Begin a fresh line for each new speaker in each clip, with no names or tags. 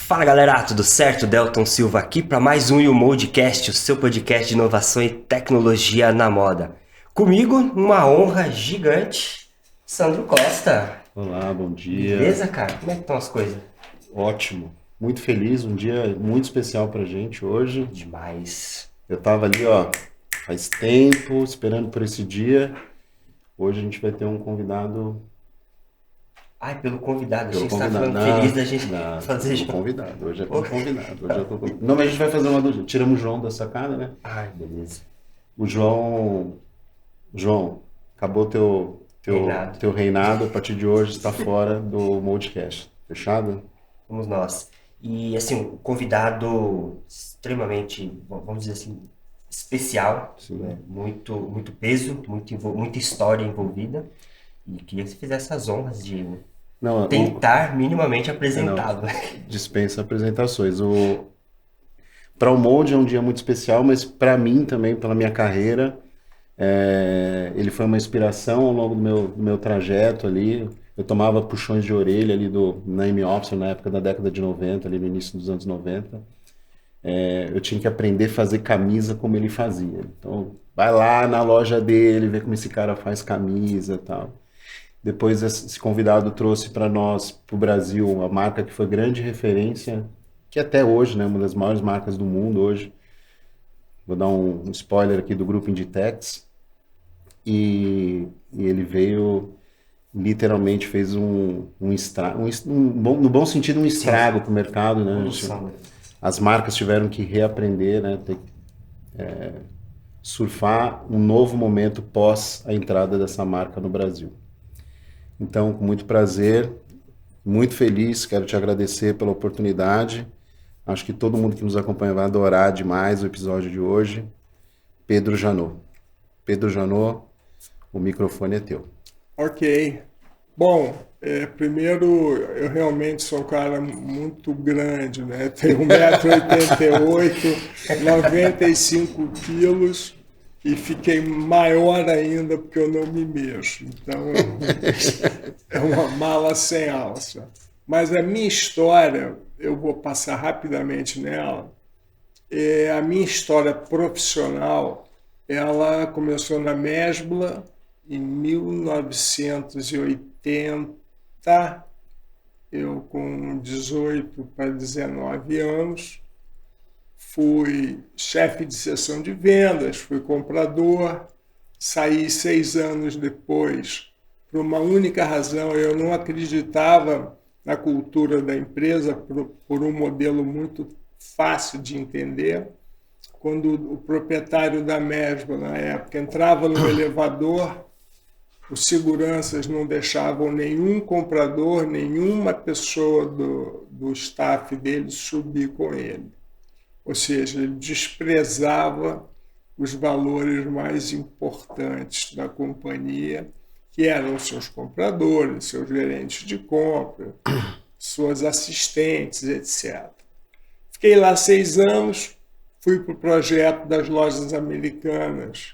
Fala galera, tudo certo? Delton Silva aqui para mais um YouModcast, o seu podcast de inovação e tecnologia na moda. Comigo, uma honra gigante, Sandro Costa.
Olá, bom dia.
Beleza, cara? Como é que estão as coisas?
Ótimo. Muito feliz, um dia muito especial pra gente hoje.
Demais.
Eu tava ali, faz tempo, esperando por esse dia. Hoje a gente vai ter um convidado.
Ai, pelo convidado, achei
Pelo
que você estava
convidado.
falando feliz da gente
Não,
fazer
pelo
junto.
convidado. Hoje é pelo convidado. Hoje eu tô... Não, mas a gente vai fazer uma do... Tiramos o João da sacada, né?
Ai, beleza.
O João. João, acabou
Reinado.
teu reinado. A partir de hoje está fora do Modcast. Fechado?
Vamos nós. E assim, um convidado extremamente, vamos dizer assim, especial,
Sim.
né? Muito peso, muita história envolvida. E queria que você fizesse as honras de
Não,
tentar minimamente
não,
apresentá-lo.
dispensa apresentações. Para o Mold é um dia muito especial, mas para mim também, pela minha carreira, ele foi uma inspiração ao longo do meu trajeto ali. Eu tomava puxões de orelha ali do Naime Officer na época da década de 90, ali no início dos anos 90. Eu tinha que aprender a fazer camisa como ele fazia. Então, vai lá na loja dele, vê como esse cara faz camisa e tal. Depois esse convidado trouxe para nós, para o Brasil, uma marca que foi grande referência, que até hoje, né, uma das maiores marcas do mundo hoje. Vou dar um spoiler aqui do grupo Inditex. E ele veio, literalmente fez no bom sentido, um estrago para o mercado, né?
Evolução.
As marcas tiveram que reaprender, né? Ter que surfar um novo momento pós a entrada dessa marca no Brasil. Então, com muito prazer, muito feliz, quero te agradecer pela oportunidade. Acho que todo mundo que nos acompanha vai adorar demais o episódio de hoje. Pedro Janot. Pedro Janot, o microfone é teu.
Ok. Bom, primeiro, eu realmente sou um cara muito grande, né? Tenho 1,88 m, 95 quilos e fiquei maior ainda porque eu não me mexo. Então, é uma mala sem alça. Mas a minha história, eu vou passar rapidamente nela. A minha história profissional, ela começou na Mesbla, em 1980, eu com 18 para 19 anos, fui chefe de seção de vendas, fui comprador, saí 6 anos depois, por uma única razão, eu não acreditava na cultura da empresa, por um modelo muito fácil de entender. Quando o proprietário da Mesbla, na época, entrava no elevador, os seguranças não deixavam nenhum comprador, nenhuma pessoa do staff dele subir com ele. Ou seja, ele desprezava os valores mais importantes da companhia, que eram seus compradores, seus gerentes de compra, suas assistentes, etc. Fiquei lá 6 anos, fui para o projeto das lojas americanas.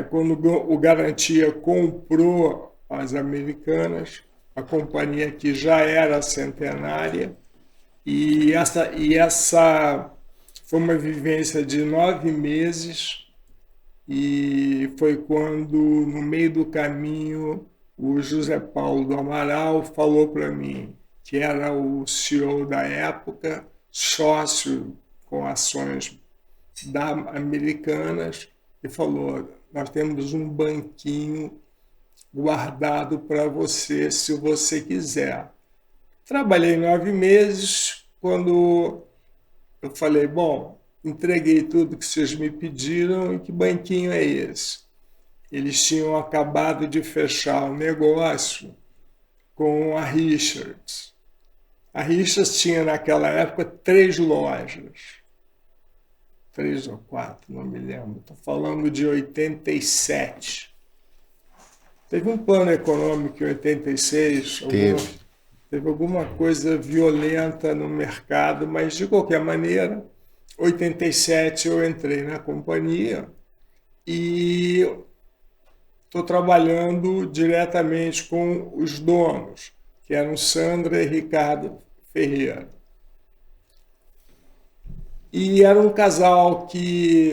Quando o Garantia comprou as Americanas, a companhia que já era centenária, e essa foi uma vivência de 9 meses, e foi quando, no meio do caminho, o José Paulo do Amaral falou para mim, que era o CEO da época, sócio com ações da Americanas, e falou: nós temos um banquinho guardado para você, se você quiser. Trabalhei 9 meses, quando eu falei: bom, entreguei tudo que vocês me pediram, e que banquinho é esse? Eles tinham acabado de fechar um negócio com a Richards. A Richards tinha, naquela época, 3 lojas. 3 ou 4, não me lembro. Estou falando de 87. Teve um plano econômico em 86, teve alguma coisa violenta no mercado, mas, de qualquer maneira, em 87 eu entrei na companhia e estou trabalhando diretamente com os donos, que eram Sandra e Ricardo Ferreira. E era um casal que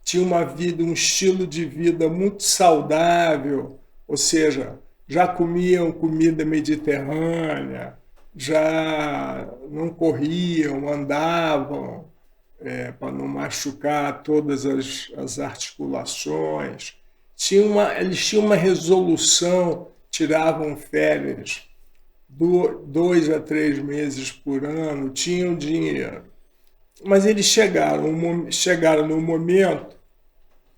tinha uma vida, um estilo de vida muito saudável, ou seja, já comiam comida mediterrânea, já não corriam, andavam, para não machucar todas as articulações. Eles tinham uma resolução, tiravam férias 2 a 3 meses por ano, tinham dinheiro. Mas eles chegaram num momento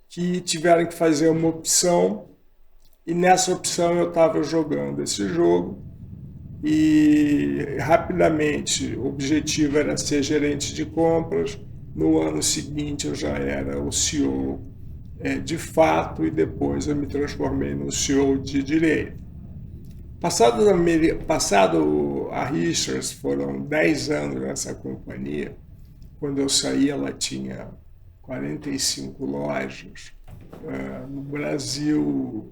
que tiveram que fazer uma opção, e nessa opção eu estava jogando esse jogo, e rapidamente o objetivo era ser gerente de compras. No ano seguinte eu já era o CEO de fato, e depois eu me transformei no CEO de direito. Passado a Richards, foram 10 anos nessa companhia. Quando eu saí, ela tinha 45 lojas no Brasil,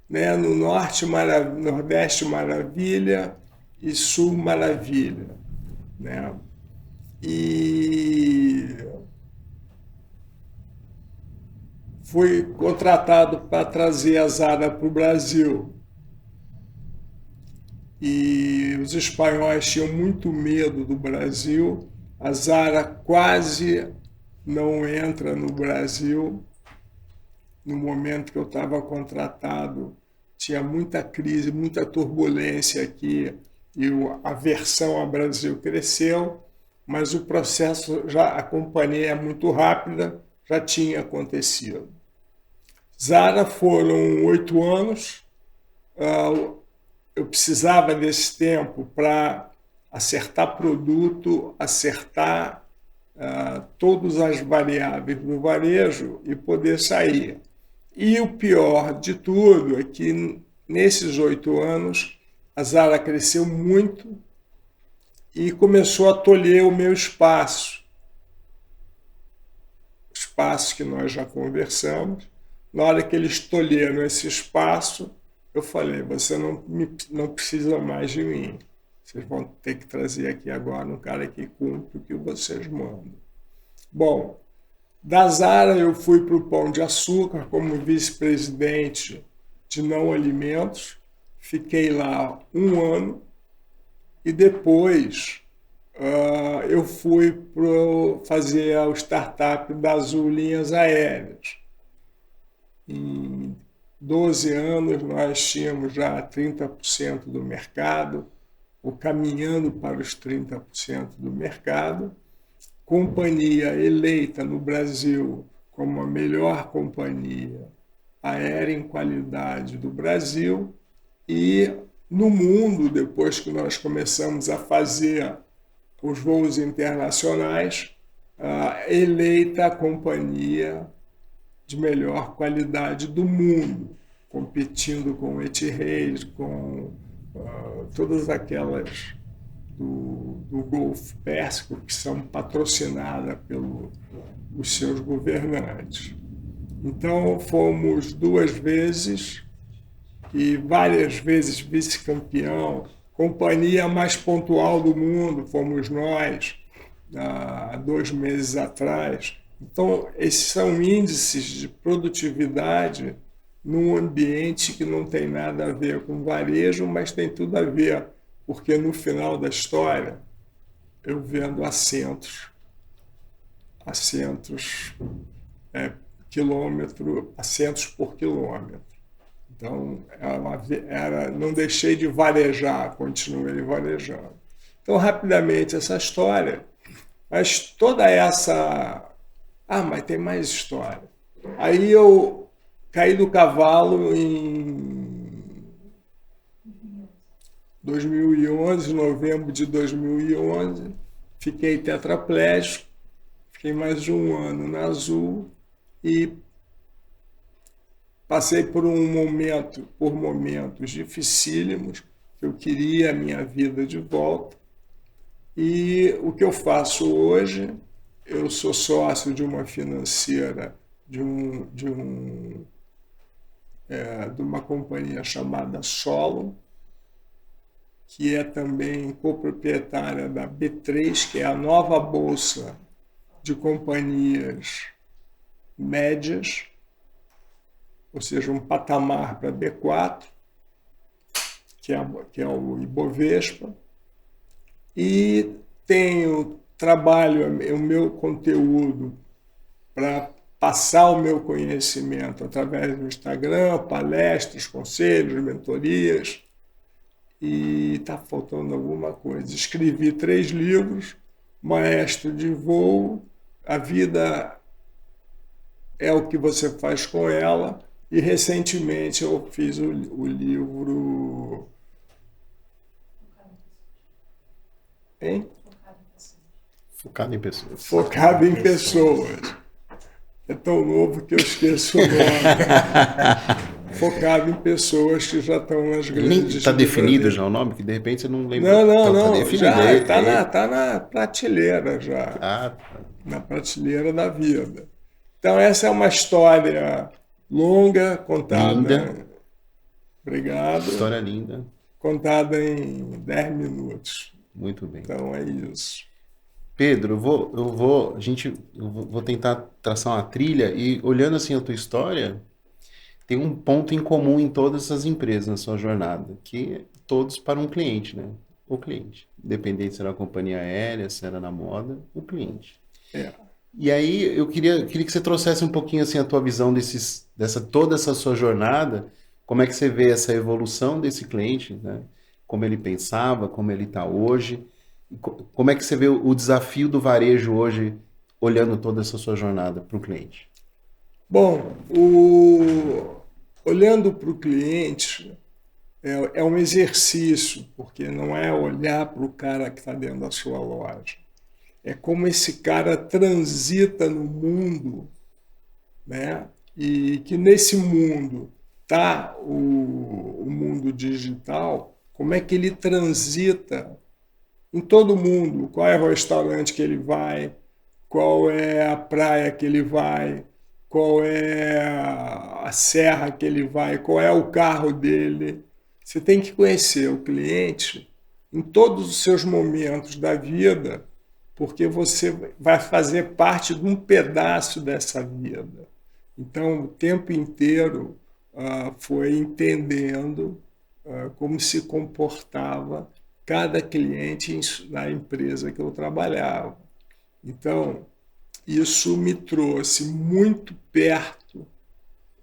né, no Nordeste Maravilha e Sul Maravilha, né? E fui contratado para trazer a Zara para o Brasil. E os espanhóis tinham muito medo do Brasil. A Zara quase não entra no Brasil. No momento que eu estava contratado, tinha muita crise, muita turbulência aqui, e a aversão ao Brasil cresceu, mas o processo, a companhia é muito rápida, já tinha acontecido. Zara foram 8 anos, eu precisava desse tempo para acertar produto, acertar todas as variáveis do varejo e poder sair. E o pior de tudo é que nesses 8 anos a Zara cresceu muito e começou a tolher o meu espaço. Espaço que nós já conversamos. Na hora que eles tolheram esse espaço, eu falei: você não precisa mais de mim. Vocês vão ter que trazer aqui agora um cara que cumpre o que vocês mandam. Bom, da Zara eu fui para o Pão de Açúcar como vice-presidente de não alimentos. Fiquei lá 1 ano e depois eu fui fazer a startup da Azul Linhas Aéreas. Em 12 anos nós tínhamos já 30% do mercado, ou caminhando para os 30% do mercado. Companhia eleita no Brasil como a melhor companhia aérea em qualidade do Brasil, e no mundo, depois que nós começamos a fazer os voos internacionais, eleita a companhia de melhor qualidade do mundo, competindo com o Etihad, com todas aquelas do Golfo Pérsico, que são patrocinadas pelos seus governantes. Então, fomos 2 vezes e várias vezes vice-campeão. Companhia mais pontual do mundo fomos nós, há 2 meses atrás. Então, esses são índices de produtividade num ambiente que não tem nada a ver com varejo, mas tem tudo a ver, porque no final da história eu vendo assentos assentos por quilômetro. Então, não deixei de varejar, continuei varejando. Então, rapidamente, essa história, mas toda essa... mas tem mais história. Aí eu caí do cavalo em 2011, novembro de 2011, fiquei tetraplégico, fiquei mais de 1 ano na Azul e passei por momentos dificílimos, que eu queria a minha vida de volta. E o que eu faço hoje, eu sou sócio de uma financeira, de uma companhia chamada Solo, que é também coproprietária da B3, que é a nova bolsa de companhias médias, ou seja, um patamar para B4, que é o Ibovespa, e trabalho o meu conteúdo para passar o meu conhecimento através do Instagram, palestras, conselhos, mentorias, e está faltando alguma coisa. Escrevi 3 livros, Maestro de Voo, A Vida é o que você faz com ela, e recentemente eu fiz o livro... Hein?
Focado em pessoas.
Focado em pessoas. É tão novo que eu esqueço o nome. Focado em pessoas que já estão nas grandes...
Está definido já o nome? Que de repente você não lembra.
Não,
Então,
não.
Tá definido.
Já está na prateleira já.
Tá.
Na prateleira da vida. Então essa é uma história longa, contada...
Linda.
Obrigado.
História linda.
Contada em 10 minutos.
Muito bem.
Então é isso.
Pedro, eu vou tentar traçar uma trilha e olhando assim a tua história, tem um ponto em comum em todas essas empresas na sua jornada, que é todos para um cliente, né? O cliente. Independente se era uma companhia aérea, se era na moda, o cliente.
É.
E aí eu queria que você trouxesse um pouquinho assim a tua visão toda essa sua jornada, como é que você vê essa evolução desse cliente, né? Como ele pensava, como ele está hoje. Como é que você vê o desafio do varejo hoje, olhando toda essa sua jornada para o cliente?
Bom, olhando para o cliente é um exercício, porque não é olhar para o cara que está dentro da sua loja. É como esse cara transita no mundo, né? E que nesse mundo está o mundo digital, como é que ele transita em todo mundo, qual é o restaurante que ele vai, qual é a praia que ele vai, qual é a serra que ele vai, qual é o carro dele. Você tem que conhecer o cliente em todos os seus momentos da vida, porque você vai fazer parte de um pedaço dessa vida. Então, o tempo inteiro foi entendendo como se comportava cada cliente na empresa que eu trabalhava. Então, isso me trouxe muito perto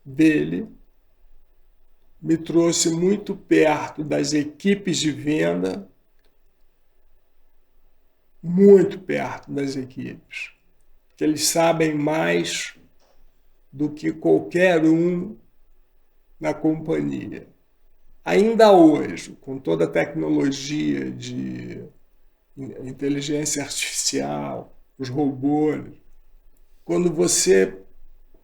dele, me trouxe muito perto das equipes de venda, muito perto das equipes, porque eles sabem mais do que qualquer um na companhia. Ainda hoje, com toda a tecnologia de inteligência artificial, os robôs, quando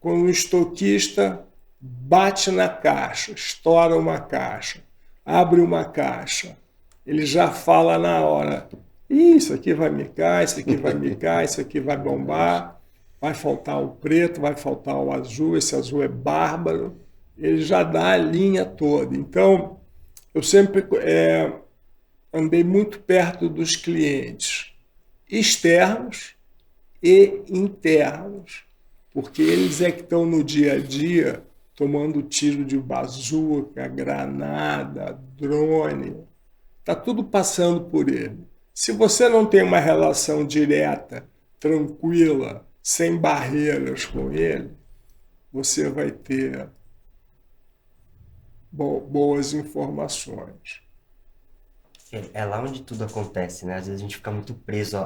um estoquista bate na caixa, estoura uma caixa, abre uma caixa, ele já fala na hora, isso aqui vai micar, isso aqui vai micar, isso aqui vai bombar, vai faltar o preto, vai faltar o azul, esse azul é bárbaro. Ele já dá a linha toda. Então, eu sempre andei muito perto dos clientes externos e internos, porque eles é que estão no dia a dia tomando tiro de bazuca, granada, drone. Está tudo passando por ele. Se você não tem uma relação direta, tranquila, sem barreiras com ele, você vai ter boas informações.
É lá onde tudo acontece, né? Às vezes a gente fica muito preso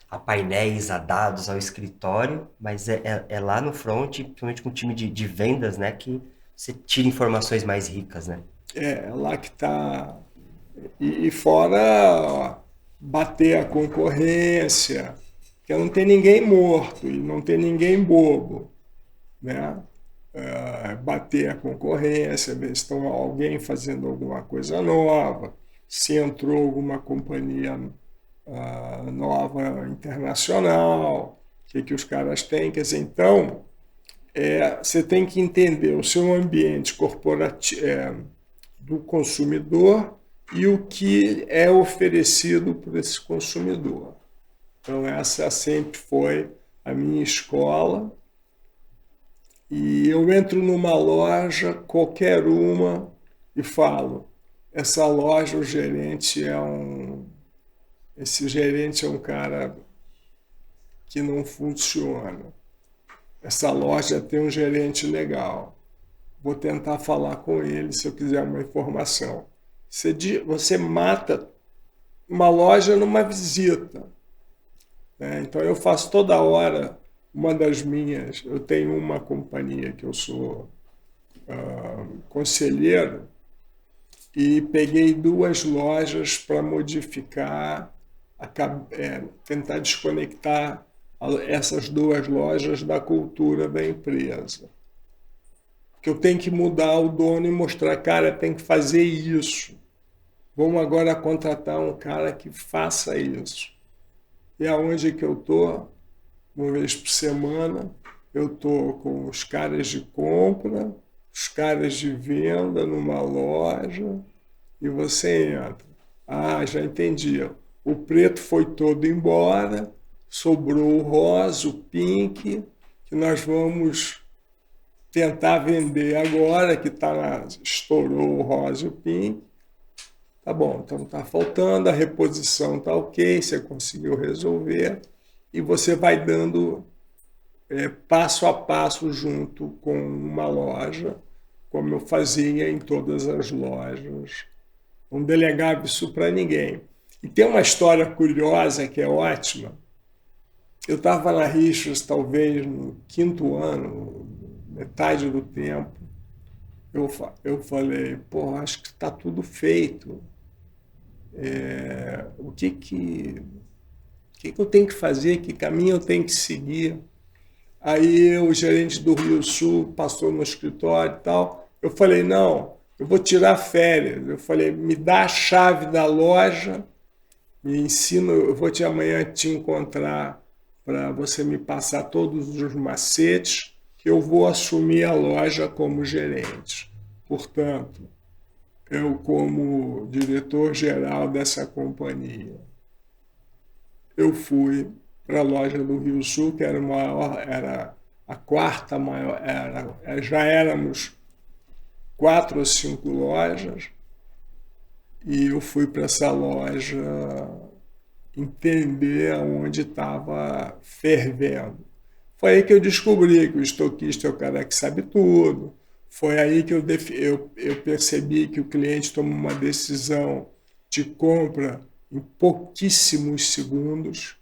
a painéis, a dados, ao escritório, mas é lá no front, principalmente com o time de vendas, né? Que você tira informações mais ricas, né?
É lá que está. E fora bater a concorrência, porque não tem ninguém morto e não tem ninguém bobo, né? Bater a concorrência, ver se tem alguém fazendo alguma coisa nova, se entrou alguma companhia nova internacional, o que os caras têm. Quer dizer, então, você tem que entender o seu ambiente corporativo do consumidor e o que é oferecido por esse consumidor. Então, essa sempre foi a minha escola. E eu entro numa loja, qualquer uma, e falo, essa loja, o gerente esse gerente é um cara que não funciona. Essa loja tem um gerente legal. Vou tentar falar com ele se eu quiser uma informação. Você mata uma loja numa visita, né? Então eu faço toda hora eu tenho uma companhia que eu sou conselheiro e peguei 2 lojas para modificar, tentar desconectar essas 2 lojas da cultura da empresa. Que eu tenho que mudar o dono e mostrar, cara, tem que fazer isso. Vamos agora contratar um cara que faça isso. E aonde que eu estou? Uma vez por semana, eu estou com os caras de compra, os caras de venda numa loja, e você entra. Ah, já entendi. O preto foi todo embora, sobrou o rosa, o pink, que nós vamos tentar vender agora, que estourou o rosa e o pink. Tá bom, então está faltando, a reposição está ok, você conseguiu resolver, e você vai dando passo a passo junto com uma loja, como eu fazia em todas as lojas. Não delegava isso para ninguém. E tem uma história curiosa que é ótima. Eu estava na Richards, talvez no 5º ano, metade do tempo. Eu falei, pô, acho que está tudo feito. O que eu tenho que fazer? Que caminho eu tenho que seguir? Aí o gerente do Rio Sul passou no escritório e tal. Eu falei, não, eu vou tirar férias. Eu falei, me dá a chave da loja, me ensina, eu vou amanhã te encontrar para você me passar todos os macetes, que eu vou assumir a loja como gerente. Portanto, eu como diretor-geral dessa companhia, eu fui para a loja do Rio Sul, que era a 4ª maior, já éramos 4 ou 5 lojas, e eu fui para essa loja entender onde estava fervendo. Foi aí que eu descobri que o estoquista é o cara que sabe tudo. Foi aí que eu percebi que o cliente toma uma decisão de compra em pouquíssimos segundos,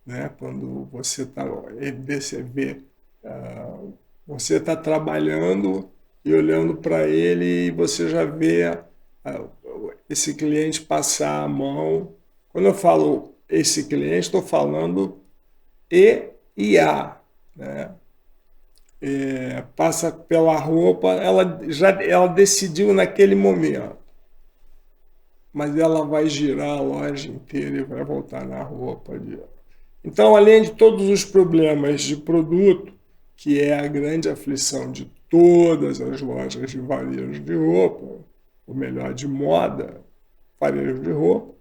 né? Quando você está trabalhando e olhando para ele e você já vê esse cliente passar a mão. Quando eu falo esse cliente, estou falando E&A, né? Passa pela roupa, ela decidiu naquele momento, mas ela vai girar a loja inteira e vai voltar na roupa. Então, além de todos os problemas de produto, que é a grande aflição de todas as lojas de varejo de roupa, ou melhor, de moda, varejo de roupa,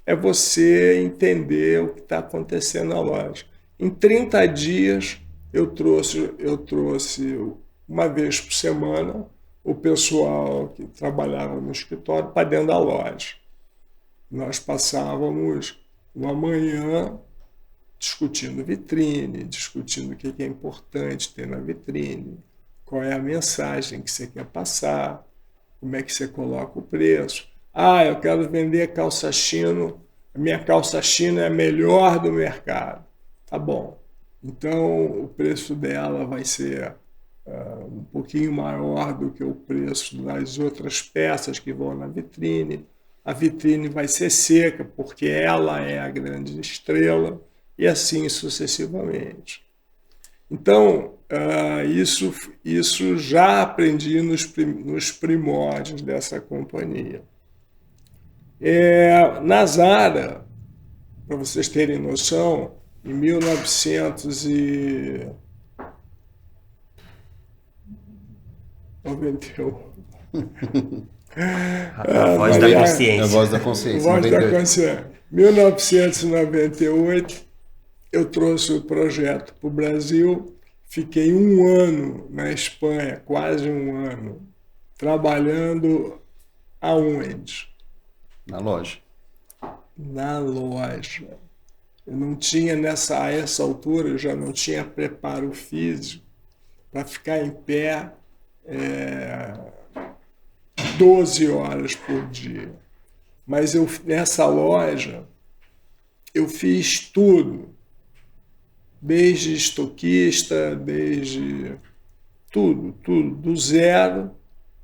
é você entender o que está acontecendo na loja. Em 30 dias, eu trouxe uma vez por semana o pessoal que trabalhava no escritório para dentro da loja. Nós passávamos uma manhã discutindo vitrine, discutindo o que é importante ter na vitrine, qual é a mensagem que você quer passar, como é que você coloca o preço. Ah, eu quero vender calça chino, a minha calça chino é a melhor do mercado. Tá bom. Então, o preço dela vai ser um pouquinho maior do que o preço das outras peças que vão na vitrine. A vitrine vai ser seca, porque ela é a grande estrela, e assim sucessivamente. Então, isso já aprendi nos primórdios dessa companhia. Na Zara, para vocês terem noção, em 1991,
A voz da
mas
É a
consciência.
voz da consciência.
Voz da
98.
Consciência. 1998, eu trouxe o projeto para o Brasil, fiquei um ano na Espanha, quase um ano, trabalhando aonde?
Na loja.
Na loja. Eu não tinha, a essa altura, eu já não tinha preparo físico para ficar em pé 12 horas por dia. Mas nessa loja, eu fiz tudo. Desde estoquista, desde tudo, do zero.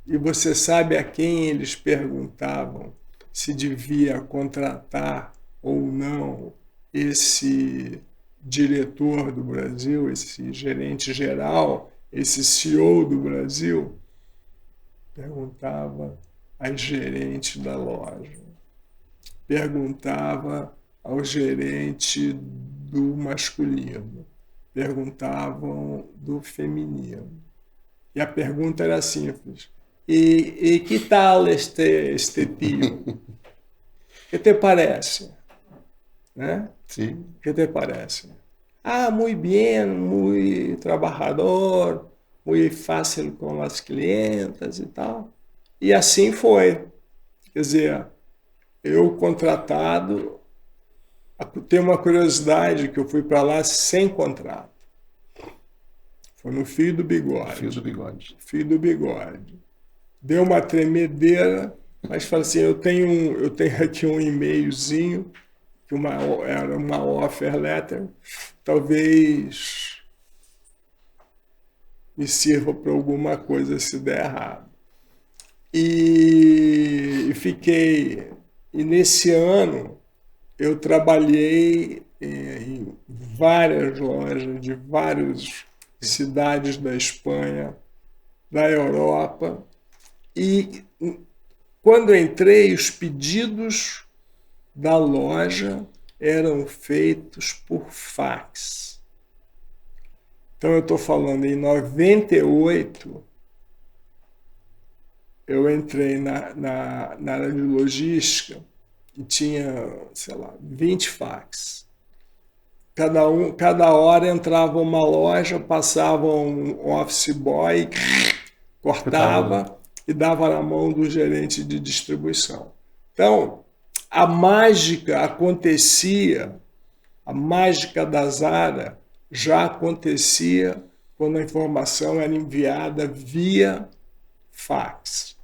E você sabe a quem eles perguntavam se devia contratar ou não esse diretor do Brasil, esse gerente geral, esse CEO do Brasil? Perguntava às gerentes da loja, perguntava ao gerente do masculino, perguntavam do feminino. E a pergunta era simples: e que tal este tio? Que te parece? Né?
Sim.
Que te parece? Ah, muy bien, muy trabajador, muito fácil com as clientas e tal. E assim foi. Quer dizer, eu contratado, tem uma curiosidade que eu fui para lá sem contrato. Foi no fio do bigode.
Fio do bigode.
Fio do bigode. Deu uma tremedeira, mas falei assim, eu tenho aqui um e-mailzinho, que era uma offer letter, talvez me sirva para alguma coisa se der errado. E nesse ano eu trabalhei em várias lojas de várias cidades da Espanha, da Europa, e quando entrei, os pedidos da loja eram feitos por fax. Então eu estou falando, em 98, eu entrei na área de logística e tinha, sei lá, 20 fax. Cada hora entrava uma loja, passava um office boy, cortava e dava na mão do gerente de distribuição. Então, a mágica acontecia, a mágica da Zara já acontecia quando a informação era enviada via fax.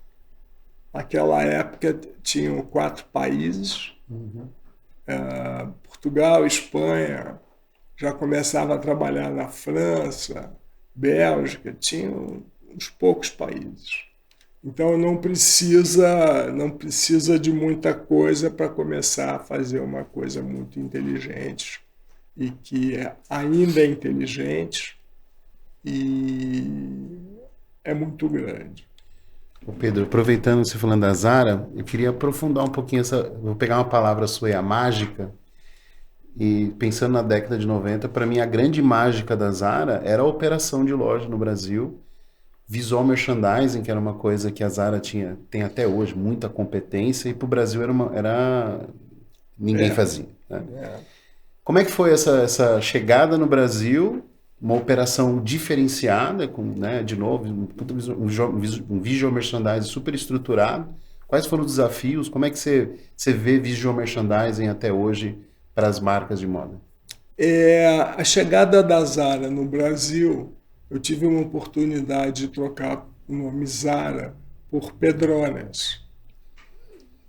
Naquela época tinham 4 países, Portugal, Espanha, já começava a trabalhar na França, Bélgica, tinham uns poucos países. Então não precisa de muita coisa para começar a fazer uma coisa muito inteligente e que ainda é inteligente e é muito grande.
Pedro, aproveitando você falando da Zara, eu queria aprofundar um pouquinho vou pegar uma palavra sua aí, a mágica, e pensando na década de 90, para mim a grande mágica da Zara era a operação de loja no Brasil, visual merchandising, que era uma coisa que a Zara tem até hoje muita competência, e para o Brasil ninguém fazia, né? Como é que foi essa chegada no Brasil, uma operação diferenciada, né, de novo, um visual merchandising super estruturado? Quais foram os desafios? Como é que você vê visual merchandising até hoje para as marcas de moda?
A chegada da Zara no Brasil, eu tive uma oportunidade de trocar o nome Zara por Pedrones.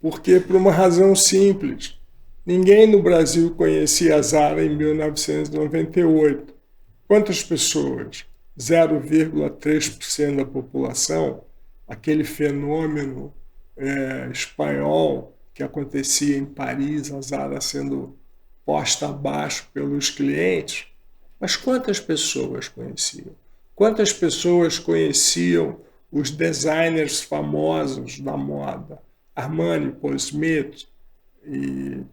Porque, por uma razão simples, ninguém no Brasil conhecia a Zara em 1998. Quantas pessoas? 0,3% da população, aquele fenômeno espanhol que acontecia em Paris, a Zara sendo posta abaixo pelos clientes. Mas quantas pessoas conheciam? Quantas pessoas conheciam os designers famosos da moda? Armani, Paul Smith, e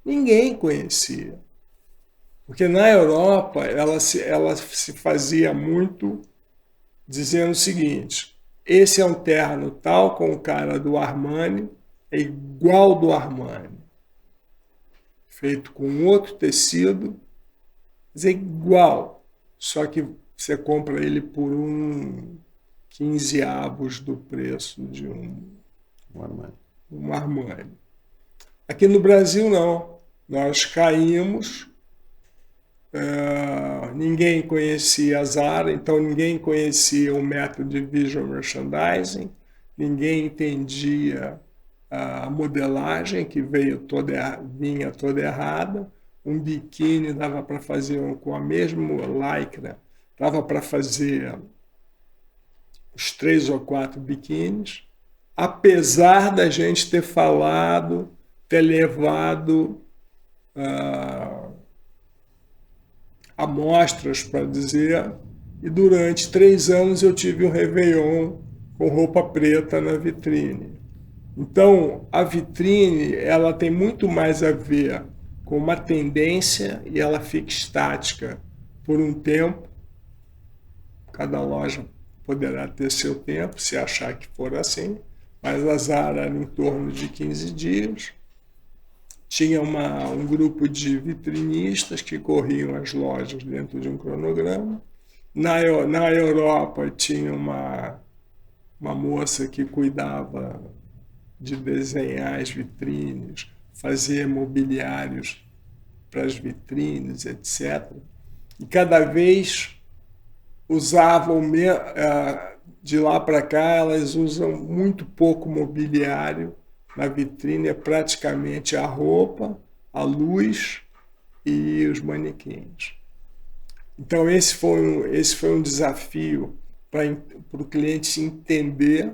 ninguém conhecia. Porque na Europa ela se fazia muito dizendo o seguinte: esse é um terno tal com o cara do Armani, é igual do Armani. Feito com outro tecido, mas é igual. Só que você compra ele por 15 avos do preço de um Armani. Aqui no Brasil, não. Nós caímos, ninguém conhecia a Zara, então ninguém conhecia o método de visual merchandising, ninguém entendia a modelagem, que vinha toda errada. Um biquíni dava para fazer com a mesma lycra, dava para fazer os 3 ou 4 biquínis, apesar da gente ter falado, ter levado amostras para dizer, e durante 3 anos eu tive um Réveillon com roupa preta na vitrine. Então, a vitrine, ela tem muito mais a ver com uma tendência e ela fica estática por um tempo. Cada loja poderá ter seu tempo, se achar que for assim, mas a Zara era em torno de 15 dias. Tinha um grupo de vitrinistas que corriam as lojas dentro de um cronograma. Na Europa tinha uma moça que cuidava de desenhar as vitrines, fazer mobiliários para as vitrines, etc. E cada vez usavam, de lá para cá, elas usam muito pouco mobiliário na vitrine, é praticamente a roupa, a luz e os manequins. Então esse foi um desafio para o cliente entender.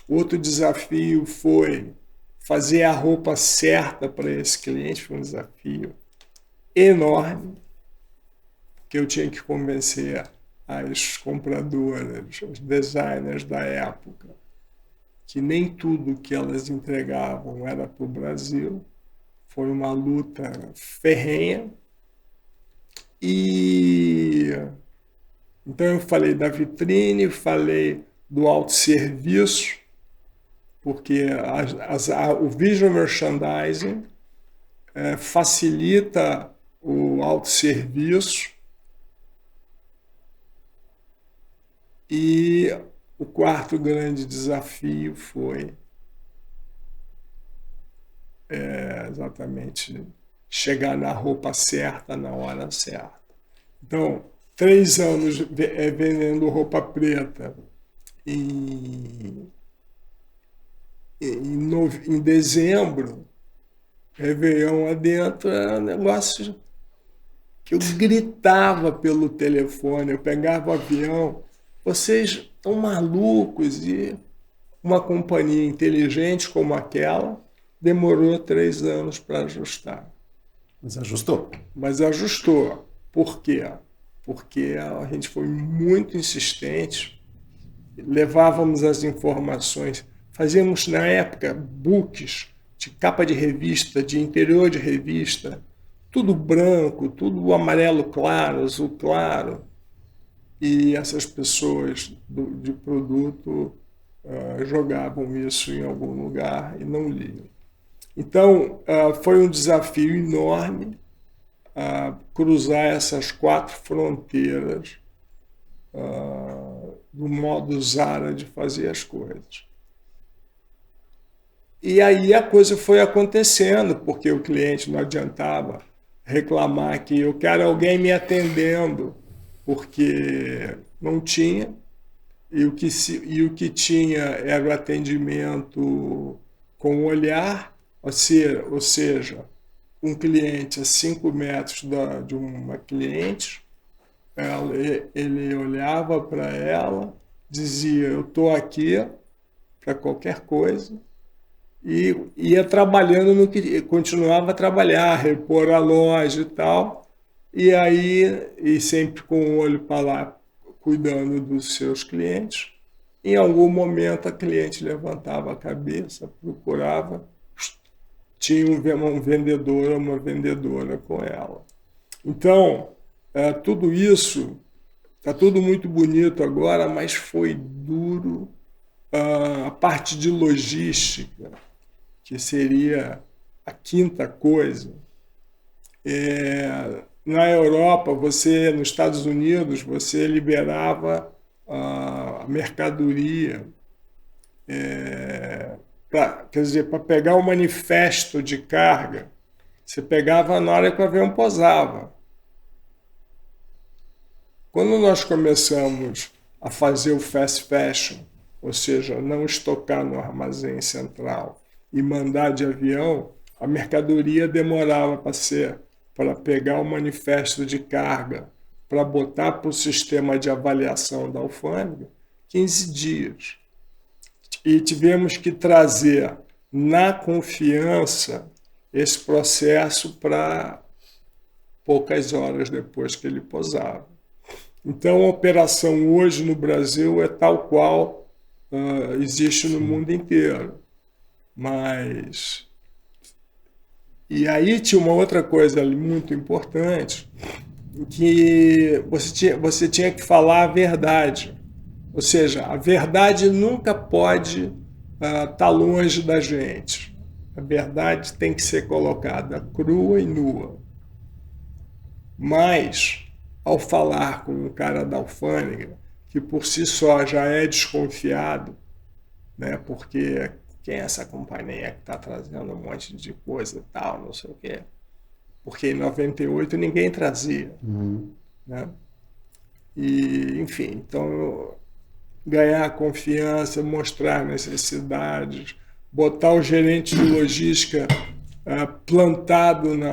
Outro desafio foi fazer a roupa certa para esse cliente, foi um desafio enorme, que eu tinha que convencer as compradoras, os designers da época, que nem tudo que elas entregavam era para o Brasil. Foi uma luta ferrenha. E então eu falei da vitrine, falei do autosserviço, porque o visual merchandising facilita o autosserviço. E o quarto grande desafio foi exatamente chegar na roupa certa, na hora certa. Então, 3 anos vendendo roupa preta. Em dezembro, Réveillon adentro, era um negócio que eu gritava pelo telefone, eu pegava o avião. Vocês estão malucos? E uma companhia inteligente como aquela demorou 3 anos para ajustar.
Mas ajustou.
Mas ajustou. Por quê? Porque a gente foi muito insistente, levávamos as informações, fazíamos na época books de capa de revista, de interior de revista, tudo branco, tudo amarelo claro, azul claro. E essas pessoas de produto jogavam isso em algum lugar e não liam. Então, foi um desafio enorme cruzar essas 4 fronteiras do modo Zara de fazer as coisas. E aí a coisa foi acontecendo, porque o cliente não adiantava reclamar que eu quero alguém me atendendo, porque não tinha, e o que tinha era o atendimento com o olhar, ou seja, um cliente a 5 metros de uma cliente, ele olhava para ela, dizia, eu estou aqui para qualquer coisa, e ia trabalhando no que continuava a trabalhar, repor a loja e tal, e sempre com o olho para lá, cuidando dos seus clientes. Em algum momento a cliente levantava a cabeça, procurava, tinha um vendedor ou uma vendedora com ela. Então, tudo isso, está tudo muito bonito agora, mas foi duro a parte de logística, que seria a quinta coisa. Na Europa, nos Estados Unidos, você liberava a mercadoria, quer dizer, para pegar o manifesto de carga, você pegava na hora que o avião pousava. Quando nós começamos a fazer o fast fashion, ou seja, não estocar no armazém central e mandar de avião, a mercadoria demorava para pegar o manifesto de carga, para botar para o sistema de avaliação da alfândega, 15 dias. E tivemos que trazer na confiança esse processo para poucas horas depois que ele pousava. Então, a operação hoje no Brasil é tal qual existe no mundo inteiro. Mas... E aí tinha uma outra coisa muito importante, que você tinha que falar a verdade. Ou seja, a verdade nunca pode estar longe da gente. A verdade tem que ser colocada crua e nua. Mas, ao falar com o cara da alfândega, que por si só já é desconfiado, né, porque quem é essa companhia que está trazendo um monte de coisa e tal, não sei o quê. Porque em 98 ninguém trazia. Né? E, enfim, então ganhar confiança, mostrar necessidades, botar o gerente de logística plantado no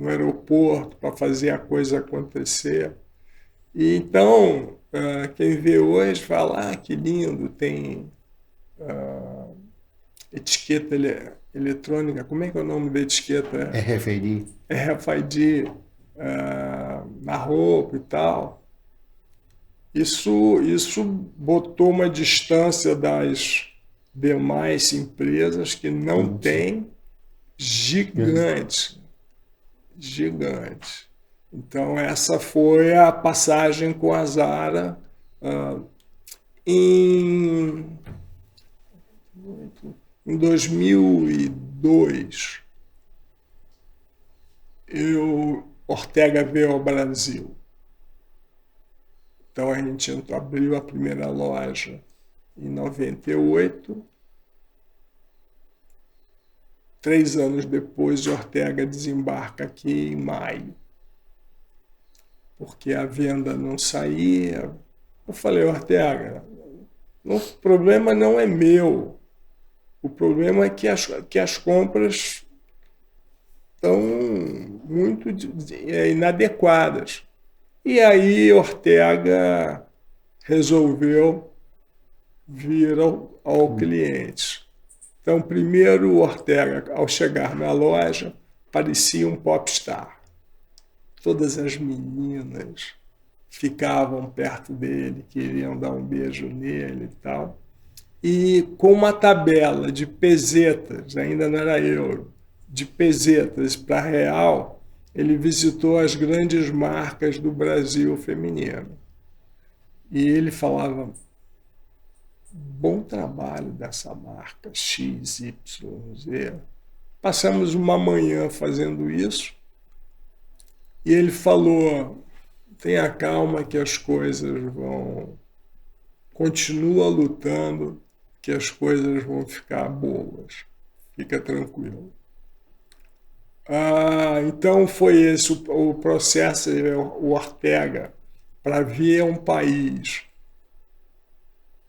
aeroporto para fazer a coisa acontecer. E então, quem vê hoje fala, que lindo, tem etiqueta eletrônica, como é que é o nome da etiqueta?
RFID.
RFID na roupa e tal. Isso botou uma distância das demais empresas que não tem, gigante. Então, essa foi a passagem com a Zara em 2002. Ortega veio ao Brasil. Então, a gente abriu a primeira loja em 98. 3 anos depois, Ortega desembarca aqui em maio, porque a venda não saía. Eu falei, Ortega, o problema não é meu, o problema é que as compras estão muito inadequadas. E aí Ortega resolveu vir ao cliente. Então, primeiro, o Ortega, ao chegar na loja, parecia um popstar. Todas as meninas ficavam perto dele, queriam dar um beijo nele e tal. E com uma tabela de pesetas, ainda não era euro, de pesetas para real, ele visitou as grandes marcas do Brasil feminino. E ele falava, bom trabalho dessa marca XYZ. Passamos uma manhã fazendo isso e ele falou, tenha calma que as coisas vão... Continua lutando que as coisas vão ficar boas. Fica tranquilo. Então foi esse o processo, o Ortega, para vir a um país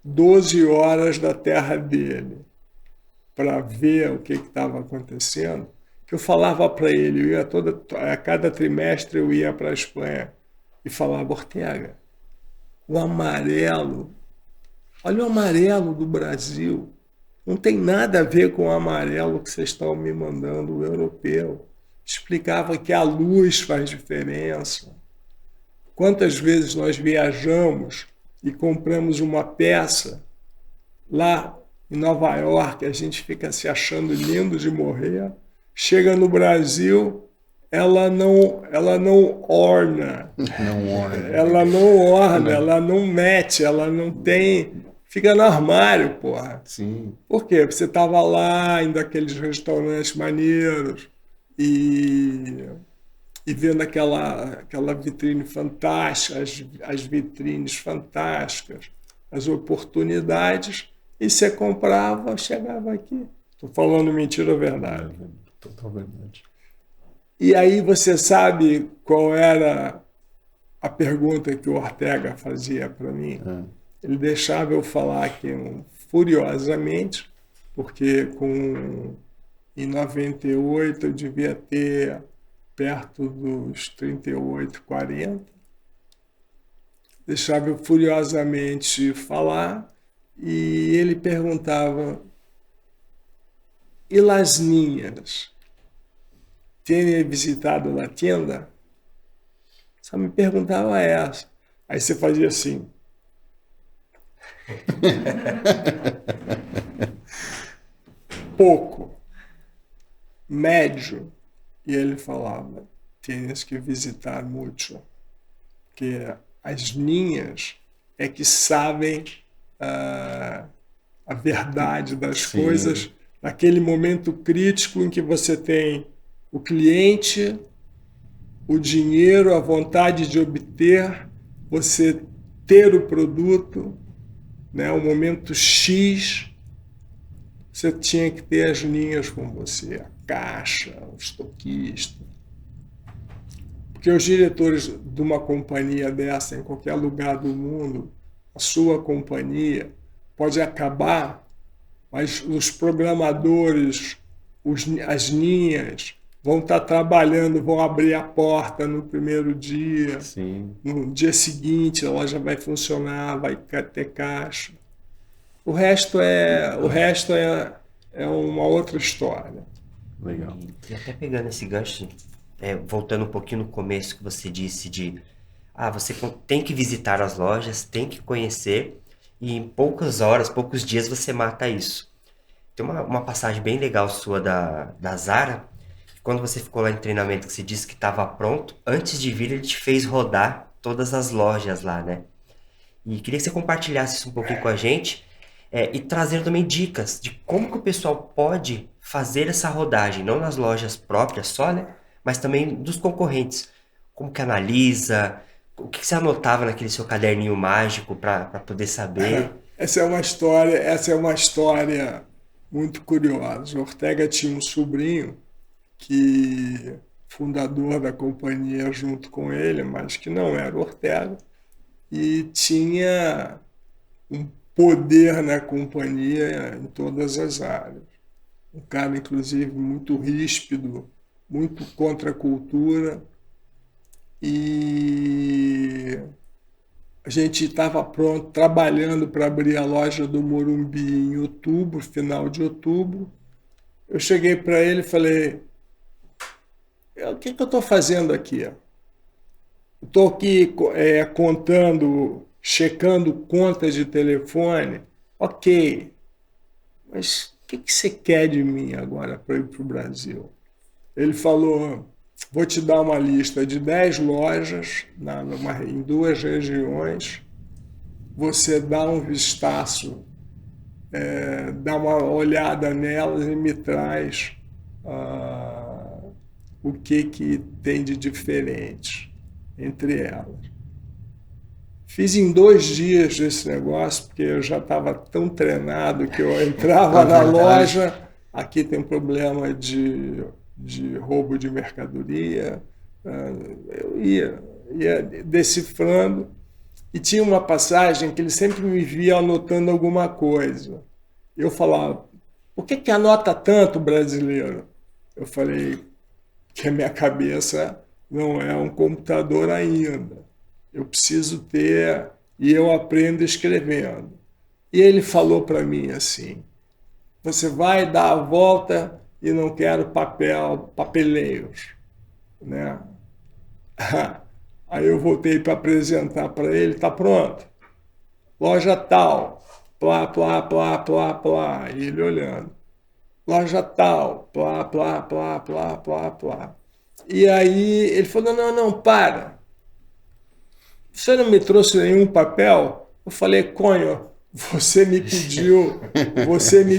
12 horas da terra dele, para ver o que estava acontecendo, que eu falava para ele, a cada trimestre eu ia para a Espanha e falava, Ortega, o amarelo, olha o amarelo do Brasil, não tem nada a ver com o amarelo que vocês estão me mandando, o europeu. Explicava que a luz faz diferença. Quantas vezes nós viajamos e compramos uma peça lá em Nova York, a gente fica se achando lindo de morrer, chega no Brasil, ela não orna, ela não mete, ela não tem fica no armário, porra.
Sim.
Por quê? Porque você tava lá, indo aqueles restaurantes maneiros e vendo aquela vitrine fantástica, as vitrines fantásticas, as oportunidades, e você comprava, chegava aqui. Estou falando mentira ou verdade?
Total verdade.
E aí você sabe qual era a pergunta que o Ortega fazia para mim? Ele deixava eu falar aquilo furiosamente, porque em 98 eu devia ter perto dos 38, 40. Deixava eu furiosamente falar e ele perguntava: e las niñas? Tem visitado a tienda? Só me perguntava essa. Aí você fazia assim. Pouco. Médio. E ele falava: tens que visitar muito. Porque as ninhas é que sabem a verdade das coisas naquele momento crítico em que você tem o cliente, o dinheiro, a vontade de obter, você ter o produto, né, o momento X, você tinha que ter as linhas com você, a caixa, o estoquista. Porque os diretores de uma companhia dessa, em qualquer lugar do mundo, a sua companhia pode acabar, mas os programadores, as linhas, vão estar trabalhando, vão abrir a porta no primeiro dia.
Sim.
No dia seguinte ela já vai funcionar, vai ter caixa. O resto é uma outra história.
Legal.
E até pegando esse gancho, voltando um pouquinho no começo que você disse você tem que visitar as lojas, tem que conhecer, e em poucas horas, poucos dias você mata isso. Tem uma passagem bem legal sua da Zara, que quando você ficou lá em treinamento, que você disse que estava pronto, antes de vir ele te fez rodar todas as lojas lá, né? E queria que você compartilhasse isso um pouquinho com a gente, e trazendo também dicas de como que o pessoal pode fazer essa rodagem, não nas lojas próprias só, né? Mas também dos concorrentes. Como que analisa, o que você anotava naquele seu caderninho mágico para poder saber?
Essa é uma história muito curiosa. O Ortega tinha um sobrinho fundador da companhia junto com ele, mas que não era o Ortega, e tinha um poder na companhia em todas as áreas. Um cara, inclusive, muito ríspido, muito contra a cultura, e a gente estava pronto, trabalhando para abrir a loja do Morumbi em outubro, final de outubro. Eu cheguei para ele e falei: o que eu estou fazendo aqui? Estou aqui contando, checando contas de telefone. Ok, mas o que você quer de mim agora para ir para o Brasil? Ele falou: vou te dar uma lista de 10 lojas em 2 regiões. Você dá um vistaço, dá uma olhada nelas e me traz o que tem de diferente entre elas. Fiz em 2 dias esse negócio, porque eu já estava tão treinado que eu entrava na loja, aqui tem problema de roubo de mercadoria, eu ia decifrando, e tinha uma passagem que ele sempre me via anotando alguma coisa. Eu falava: por que anota tanto, brasileiro? Eu falei que a minha cabeça não é um computador ainda. Eu preciso ter, e eu aprendo escrevendo. E ele falou para mim assim: você vai dar a volta e não quero papeleiros, né? Aí eu voltei para apresentar para ele: tá pronto, loja tal, plá, plá, plá, plá, plá, e ele olhando, loja tal, plá, plá, plá, plá, plá, plá. E aí ele falou: não, para, você não me trouxe nenhum papel? Eu falei: conho, você me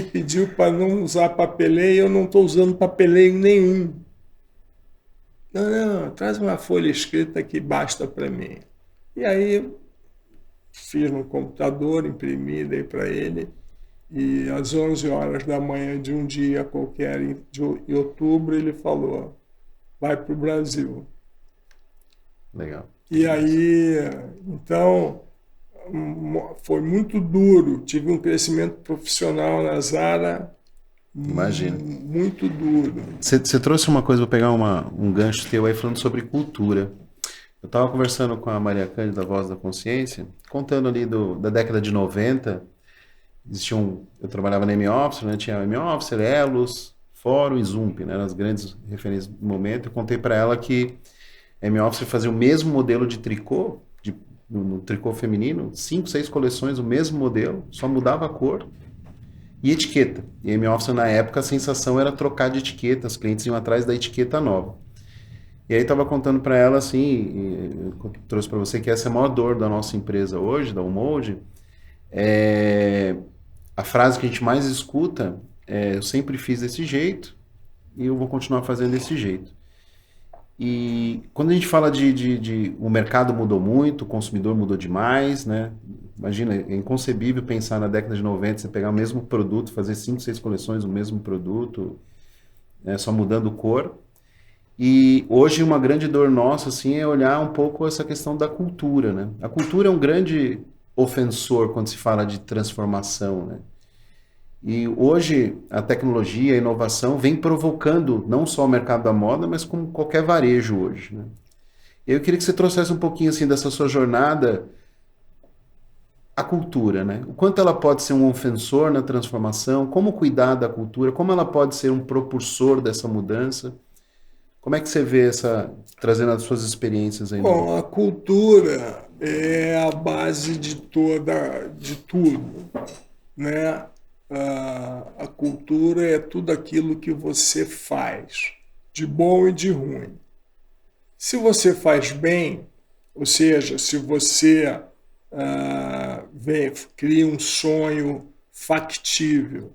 pediu para não usar papeleio, eu não estou usando papeleio nenhum. Não, não, traz uma folha escrita que basta para mim. E aí fiz no computador, imprimi, dei para ele. E às 11 horas da manhã de um dia qualquer em outubro, ele falou, vai para o Brasil.
Legal.
E aí, então, foi muito duro. Tive um crescimento profissional na Zara
Imagina.
muito duro.
Você trouxe uma coisa, vou pegar um gancho teu aí falando sobre cultura. Eu estava conversando com a Maria Cândida, da Voz da Consciência, contando ali da década de 90. Eu trabalhava na M-Office, né? Tinha M-Office, Elos, Fórum e Zump, né? Eram as grandes referências do momento. Eu contei para ela que a M-Office fazia o mesmo modelo de tricô, no tricô feminino, 5, 6 coleções, o mesmo modelo, só mudava a cor e etiqueta. E a M-Office, na época, a sensação era trocar de etiqueta, os clientes iam atrás da etiqueta nova. E aí estava contando para ela, assim, eu trouxe para você que essa é a maior dor da nossa empresa hoje, da Umold, a frase que a gente mais escuta é: eu sempre fiz desse jeito e eu vou continuar fazendo desse jeito. E quando a gente fala o mercado mudou muito, o consumidor mudou demais, né? Imagina, é inconcebível pensar na década de 90, você pegar o mesmo produto, fazer 5, 6 coleções do mesmo produto, só mudando cor. E hoje uma grande dor nossa assim, é olhar um pouco essa questão da cultura, né? A cultura é um grande ofensor quando se fala de transformação, né? E hoje a tecnologia, a inovação vem provocando não só o mercado da moda, mas como qualquer varejo hoje, né? Eu queria que você trouxesse um pouquinho assim dessa sua jornada, a cultura, né? O quanto ela pode ser um ofensor na transformação, como cuidar da cultura, como ela pode ser um propulsor dessa mudança. Como é que você vê trazendo as suas experiências aí?
Bom, a cultura é a base de tudo, né? A cultura é tudo aquilo que você faz, de bom e de ruim. Se você faz bem, ou seja, se você cria um sonho factível,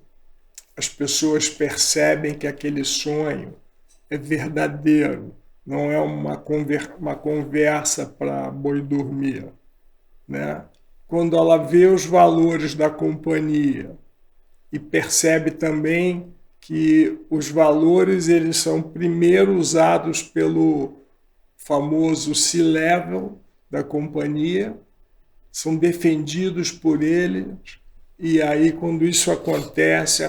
as pessoas percebem que aquele sonho é verdadeiro, não é uma conversa para boi dormir, né? Quando ela vê os valores da companhia e percebe também que os valores eles são primeiro usados pelo famoso C-level da companhia, são defendidos por eles, e aí quando isso acontece,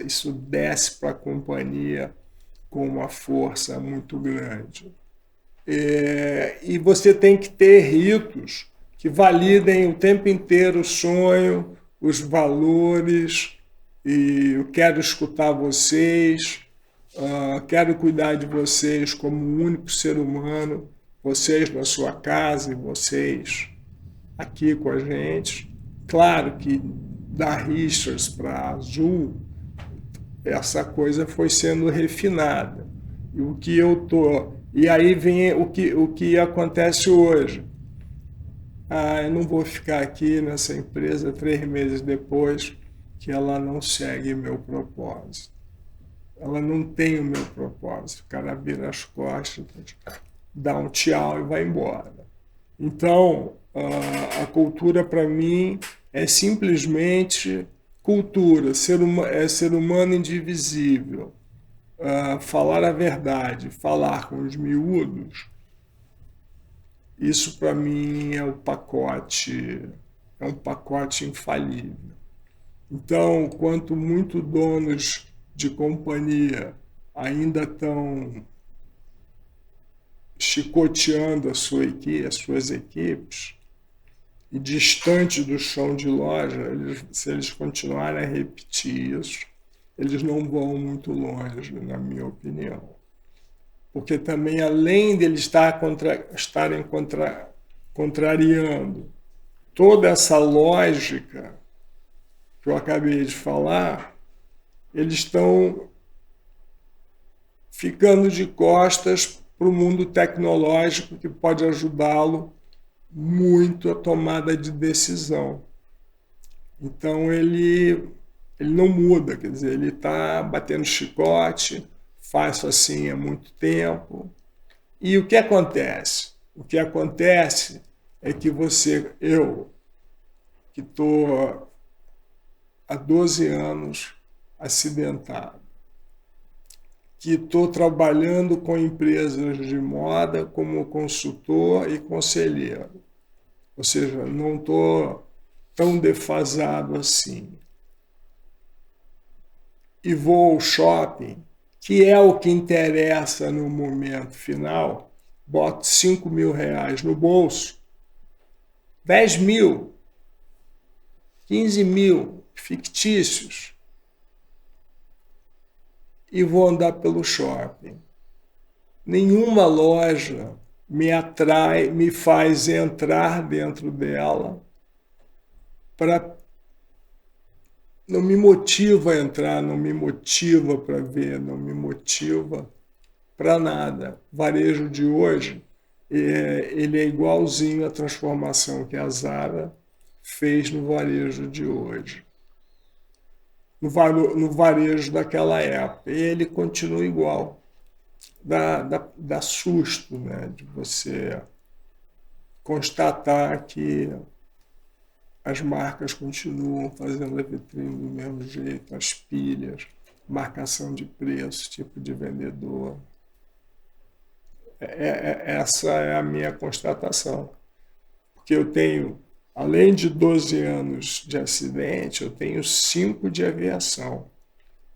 isso desce para a companhia com uma força muito grande. E você tem que ter ritos que validem o tempo inteiro o sonho, os valores, e eu quero escutar vocês, quero cuidar de vocês como um único ser humano, vocês na sua casa e vocês aqui com a gente. Claro que da Richards para Azul, essa coisa foi sendo refinada. E aí vem o que acontece hoje. Eu não vou ficar aqui nessa empresa 3 meses depois que ela não segue meu propósito. Ela não tem o meu propósito. O cara vira as costas, dá um tchau e vai embora. Então, a cultura para mim é simplesmente cultura, é ser humano indivisível, falar a verdade, falar com os miúdos. Isso para mim é um pacote infalível. Então, quanto muito donos de companhia ainda estão chicoteando as suas equipes, e distante do chão de loja, se eles continuarem a repetir isso, eles não vão muito longe, na minha opinião. Porque também, além de eles estarem contrariando toda essa lógica que eu acabei de falar, eles estão ficando de costas para o mundo tecnológico que pode ajudá-lo muito a tomada de decisão. Então ele não muda, quer dizer, ele está batendo chicote, faço assim há muito tempo. E o que acontece? O que acontece é que eu, que estou há 12 anos acidentado, que estou trabalhando com empresas de moda como consultor e conselheiro. Ou seja, não estou tão defasado assim. E vou ao shopping, que é o que interessa no momento final, boto 5 mil reais no bolso, 10 mil, 15 mil fictícios, e vou andar pelo shopping. Nenhuma loja me atrai, me faz entrar dentro dela, não me motiva a entrar, não me motiva para ver, não me motiva para nada. O varejo de hoje, ele é igualzinho à transformação que a Zara fez no varejo de hoje. No varejo daquela época. E ele continua igual. Dá susto, né, de você constatar que as marcas continuam fazendo a vitrine do mesmo jeito, as pilhas, marcação de preço, tipo de vendedor. Essa é a minha constatação. Porque eu tenho, além de 12 anos de acidente, eu tenho 5 de aviação.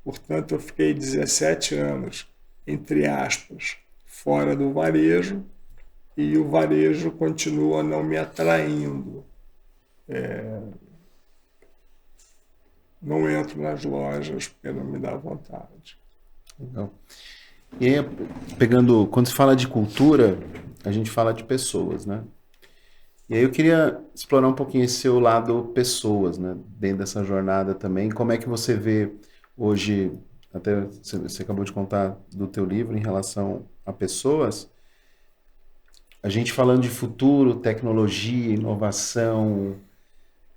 Portanto, eu fiquei 17 anos, entre aspas, fora do varejo, e o varejo continua não me atraindo. Não entro nas lojas porque não me dá vontade.
Legal. E aí, quando se fala de cultura, a gente fala de pessoas, né? E aí eu queria explorar um pouquinho esse seu lado pessoas, né? Dentro dessa jornada também. Como é que você vê hoje, até você acabou de contar do teu livro em relação a pessoas, a gente falando de futuro, tecnologia, inovação,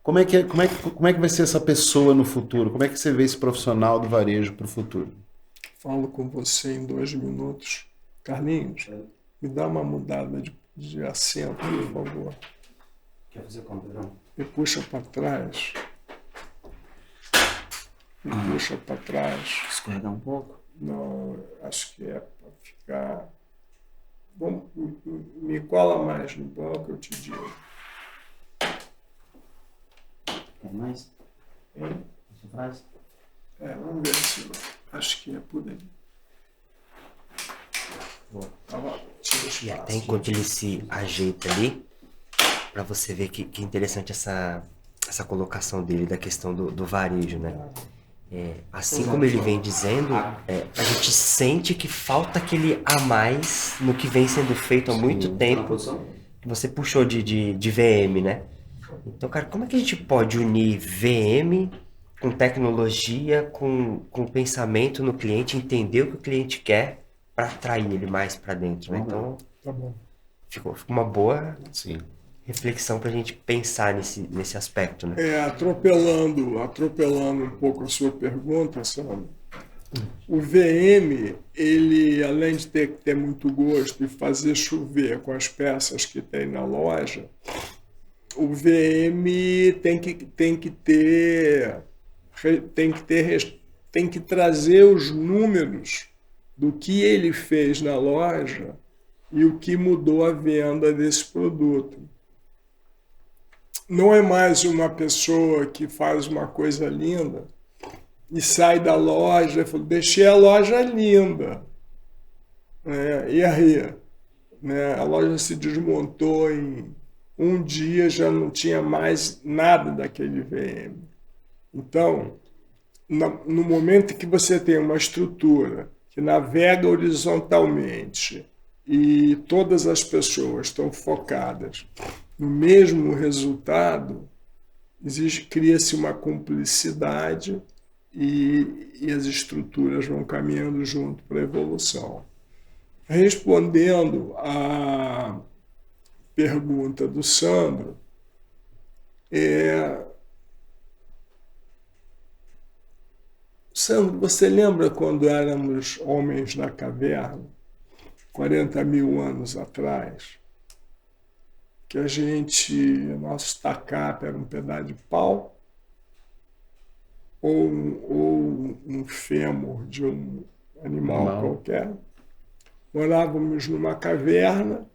como é que vai ser essa pessoa no futuro? Como é que você vê esse profissional do varejo para o futuro?
Falo com você em 2 minutos. Carlinhos, me dá uma mudada de assento, por favor.
Quer fazer como, Pedrão?
Me puxa para trás. Me puxa para trás.
Escorregar um pouco?
Não, acho que é para ficar... Vamos, me cola mais no banco, eu te digo.
Quer mais?
Hein?
Você faz?
Vamos ver se... Acho que é por aí. Tira espaço.
E até enquanto ele se ajeita ali, para você ver que interessante essa colocação dele da questão do varejo, né? Assim como ele vem dizendo, a gente sente que falta aquele a mais no que vem sendo feito há muito tempo. Que você puxou de VM, né? Então, cara, como é que a gente pode unir VM com tecnologia, com pensamento no cliente, entender o que o cliente quer para atrair ele mais para dentro, né? Então,
Tá bom.
ficou uma boa
Sim.
reflexão para a gente pensar nesse aspecto, né?
Atropelando um pouco a sua pergunta, Sandro, o VM, ele, além de ter que ter muito gosto e fazer chover com as peças que tem na loja, o VM tem que trazer os números do que ele fez na loja e o que mudou a venda desse produto. Não é mais uma pessoa que faz uma coisa linda e sai da loja e fala, deixei a loja linda. E aí? A loja se desmontou em um dia, já não tinha mais nada daquele VM. Então, no momento que você tem uma estrutura que navega horizontalmente e todas as pessoas estão focadas no mesmo resultado, cria-se uma cumplicidade e as estruturas vão caminhando junto para a evolução. Respondendo à pergunta do Sandro, Sandro, você lembra quando éramos homens da caverna, 40 mil anos atrás, que nosso tacape era um pedaço de pau ou um fêmur de um animal qualquer? Morávamos numa caverna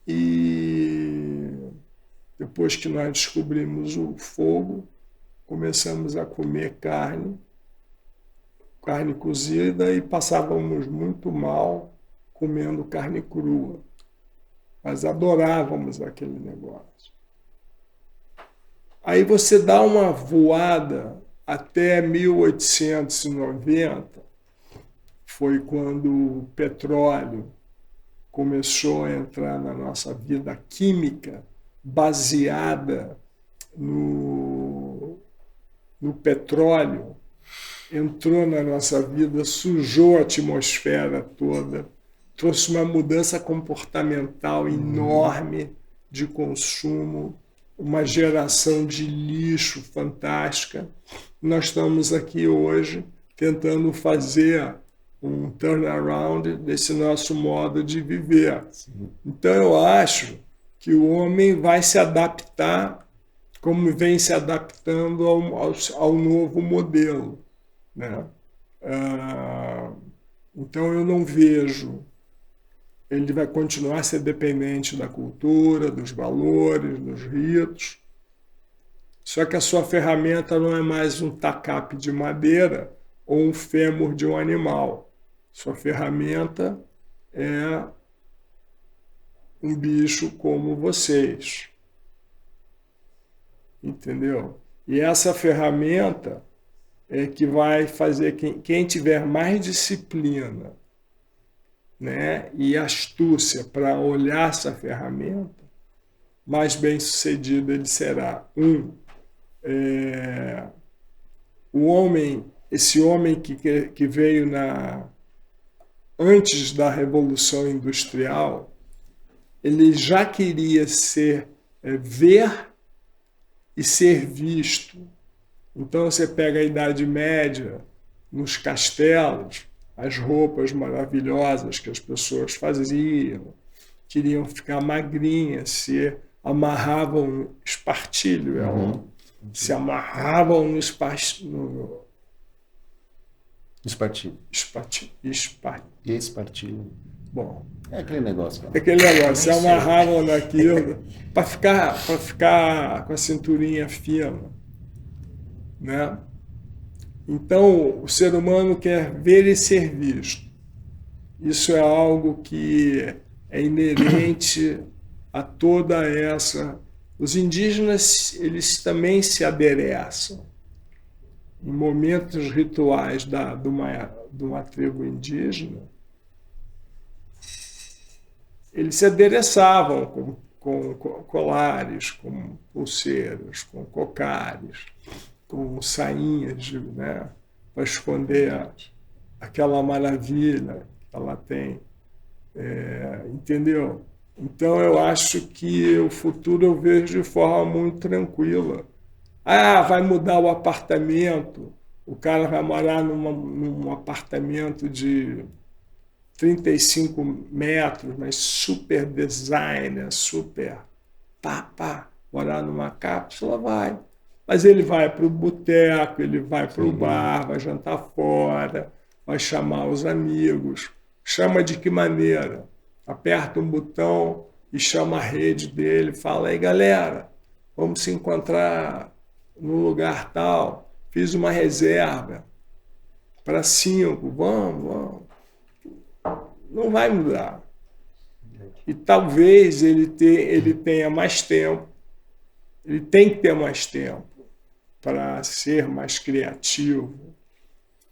e depois que nós descobrimos o fogo, começamos a comer carne cozida e passávamos muito mal comendo carne crua. Mas adorávamos aquele negócio. Aí você dá uma voada até 1890, foi quando o petróleo começou a entrar na nossa vida química, baseada no petróleo, entrou na nossa vida, sujou a atmosfera toda, trouxe uma mudança comportamental enorme de consumo, uma geração de lixo fantástica. Nós estamos aqui hoje tentando fazer um turnaround desse nosso modo de viver. Sim. Então eu acho que o homem vai se adaptar como vem se adaptando ao novo modelo, né? Então eu não vejo, ele vai continuar a ser dependente da cultura, dos valores, dos ritos, só que a sua ferramenta não é mais um tacape de madeira ou um fêmur de um animal. Sua ferramenta é um bicho como vocês. Entendeu? E essa ferramenta é que vai fazer quem tiver mais disciplina, né, e astúcia para olhar essa ferramenta, mais bem sucedido ele será. Esse homem que veio antes da Revolução Industrial, ele já queria ver e ser visto. Então você pega a Idade Média, nos castelos, as roupas maravilhosas que as pessoas faziam, queriam ficar magrinhas, se amarravam no espartilho, se amarravam no espartilho.
Espartilho.
Bom,
é aquele negócio. Cara.
Aquele negócio, se amarravam naquilo para ficar com a cinturinha fina, né? Então, o ser humano quer ver e ser visto. Isso é algo que é inerente a toda essa... Os indígenas, eles também se adereçam. Em momentos rituais de uma tribo indígena, eles se adereçavam com colares, com pulseiras, com cocares, com sainhas, né, para esconder aquela maravilha que ela tem. Entendeu? Então eu acho que o futuro eu vejo de forma muito tranquila. Vai mudar o apartamento, o cara vai morar num apartamento de 35 metros, mas super designer, super morar numa cápsula, vai. Mas ele vai para o boteco, ele vai para o bar, vai jantar fora, vai chamar os amigos. Chama de que maneira? Aperta um botão e chama a rede dele, fala: aí galera, vamos se encontrar no lugar tal, fiz uma reserva para 5, vamos. Não vai mudar. E talvez ele tenha mais tempo, ele tem que ter mais tempo para ser mais criativo,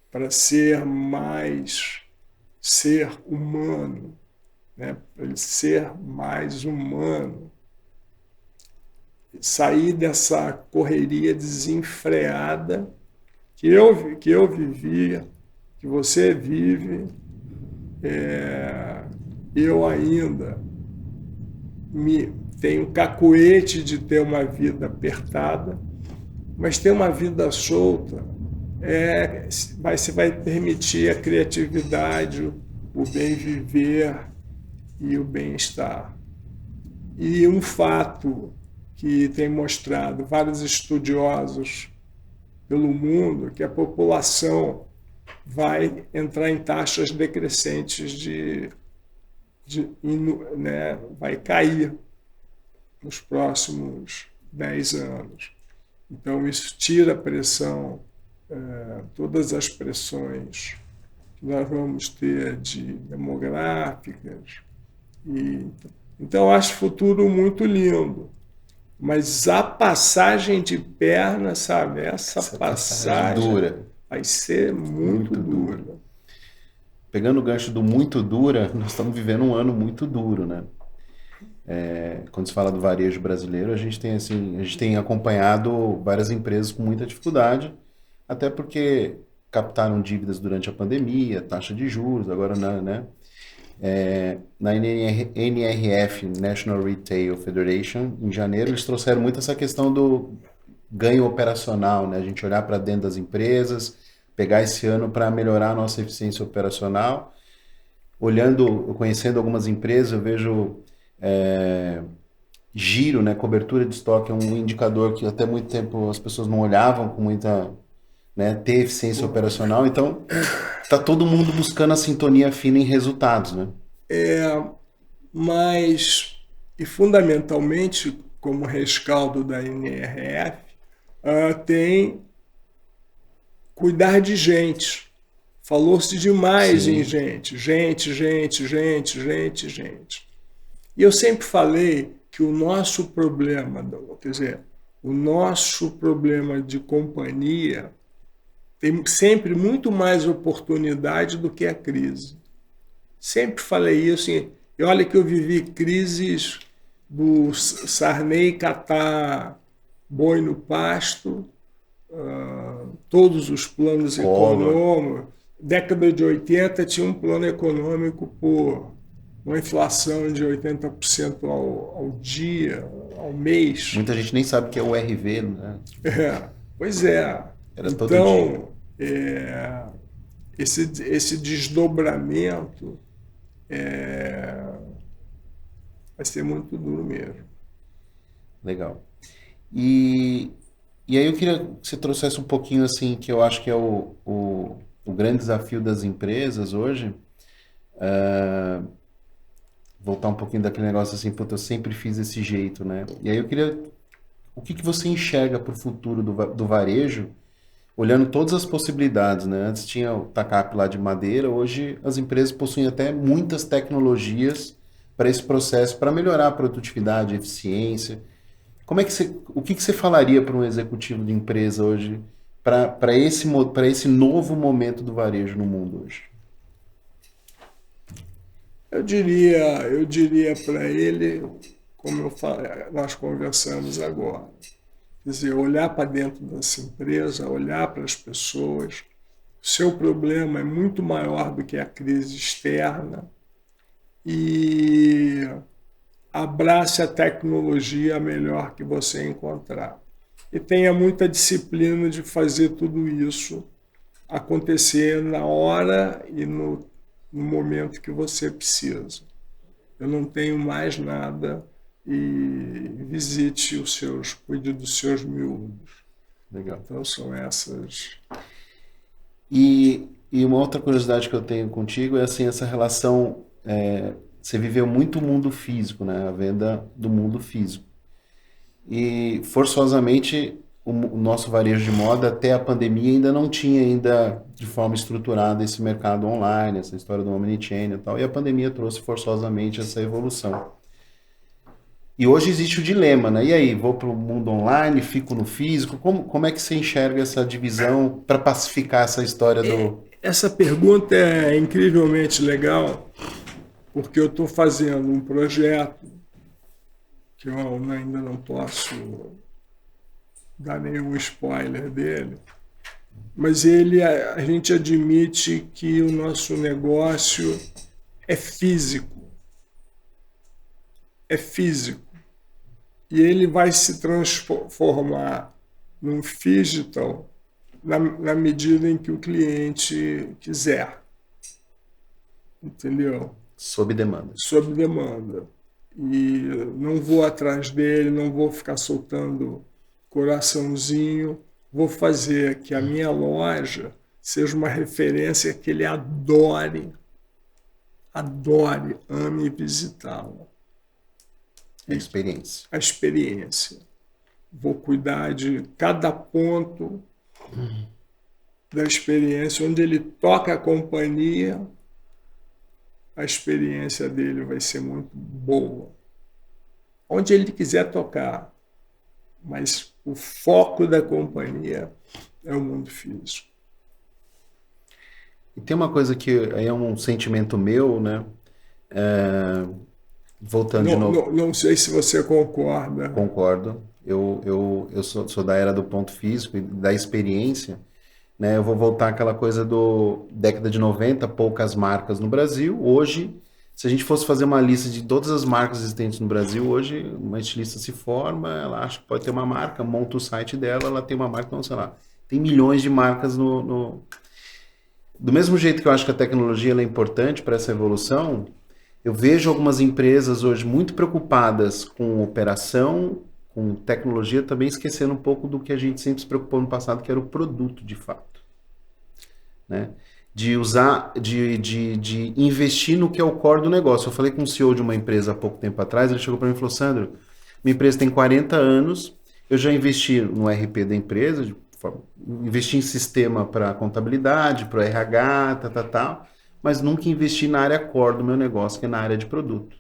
para ser mais ser humano, né? Para ele ser mais humano. Sair dessa correria desenfreada que eu vivia, que você vive. Eu ainda tenho cacuete de ter uma vida apertada, mas ter uma vida solta você vai permitir a criatividade, o bem viver e o bem-estar. E um fato que tem mostrado vários estudiosos pelo mundo, que a população vai entrar em taxas decrescentes né, vai cair nos próximos 10 anos. Então, isso tira a pressão, todas as pressões que nós vamos ter demográficas. Então, acho o futuro muito lindo. Mas a passagem de perna, sabe? Essa passagem
dura.
Vai ser muito dura.
Pegando o gancho do muito dura, nós estamos vivendo um ano muito duro, né? Quando se fala do varejo brasileiro, a gente tem acompanhado várias empresas com muita dificuldade, até porque captaram dívidas durante a pandemia, taxa de juros, agora né? Na NRF, National Retail Federation, em janeiro, eles trouxeram muito essa questão do ganho operacional, né? A gente olhar para dentro das empresas, pegar esse ano para melhorar a nossa eficiência operacional. Conhecendo algumas empresas, eu vejo giro, né? Cobertura de estoque é um indicador que até muito tempo as pessoas não olhavam com muita, né? Ter eficiência operacional. Então, está todo mundo buscando a sintonia fina em resultados, né?
Mas, e fundamentalmente, como rescaldo da NRF, tem cuidar de gente. Falou-se demais em gente. E eu sempre falei que o nosso problema, quer dizer, o nosso problema de companhia tem sempre muito mais oportunidade do que a crise. Sempre falei isso. E olha que eu vivi crises do Sarney catar boi no pasto, todos os planos econômicos. Década de 80 tinha um plano econômico por uma inflação de 80% ao dia, ao mês.
Muita gente nem sabe o que é o RV, né?
Pois é.
Era todo dia.
Esse desdobramento vai ser muito duro mesmo.
Legal. E aí eu queria que você trouxesse um pouquinho assim, que eu acho que é o grande desafio das empresas hoje, voltar um pouquinho daquele negócio assim, puta, eu sempre fiz desse jeito, né? E aí eu queria, o que você enxerga para o futuro do varejo, olhando todas as possibilidades, né? Antes tinha o tacape lá de madeira, hoje as empresas possuem até muitas tecnologias para esse processo, para melhorar a produtividade, a eficiência. O que você falaria para um executivo de empresa hoje para esse novo momento do varejo no mundo hoje?
Eu diria para ele, como nós conversamos agora, quer dizer, olhar para dentro dessa empresa, olhar para as pessoas. O seu problema é muito maior do que a crise externa e abrace a tecnologia melhor que você encontrar. E tenha muita disciplina de fazer tudo isso acontecer na hora e no momento que você precisa. Eu não tenho mais nada e visite cuide dos seus miúdos.
Legal.
Então são essas.
E uma outra curiosidade que eu tenho contigo é assim, essa relação, você viveu muito o mundo físico, né? A venda do mundo físico. E forçosamente o nosso varejo de moda até a pandemia ainda não tinha de forma estruturada esse mercado online, essa história do omnichannel e tal, e a pandemia trouxe forçosamente essa evolução. E hoje existe o dilema, né? E aí, vou para o mundo online, fico no físico? Como é que você enxerga essa divisão para pacificar essa história do...
Essa pergunta é incrivelmente legal, porque eu estou fazendo um projeto que eu ainda não posso dar nenhum spoiler dele, mas a gente admite que o nosso negócio é físico. É físico. E ele vai se transformar num digital na medida em que o cliente quiser. Entendeu?
Sob demanda.
Sob demanda. E não vou atrás dele, não vou ficar soltando coraçãozinho, vou fazer que a minha loja seja uma referência que ele adore, ame visitá-la.
A experiência.
A experiência. Vou cuidar de cada ponto da experiência, onde ele toca a companhia, a experiência dele vai ser muito boa. Onde ele quiser tocar, mas o foco da companhia é o mundo físico.
E tem uma coisa que aí é um sentimento meu, né? Voltando de novo.
Não sei se você concorda.
Concordo. Eu sou da era do ponto físico e da experiência, né? Eu vou voltar àquela coisa do década de 90, poucas marcas no Brasil. Hoje, se a gente fosse fazer uma lista de todas as marcas existentes no Brasil, hoje uma estilista se forma, ela acha que pode ter uma marca, monta o site dela, ela tem uma marca, então, sei lá, tem milhões de marcas no... Do mesmo jeito que eu acho que a tecnologia ela é importante para essa evolução, eu vejo algumas empresas hoje muito preocupadas com operação, com tecnologia, também esquecendo um pouco do que a gente sempre se preocupou no passado, que era o produto de fato. Né? De usar, de investir no que é o core do negócio. Eu falei com um CEO de uma empresa há pouco tempo atrás, ele chegou para mim e falou: Sandro, minha empresa tem 40 anos, eu já investi no RP da empresa, investi em sistema para contabilidade, para o RH, tal, mas nunca investi na área core do meu negócio, que é na área de produto.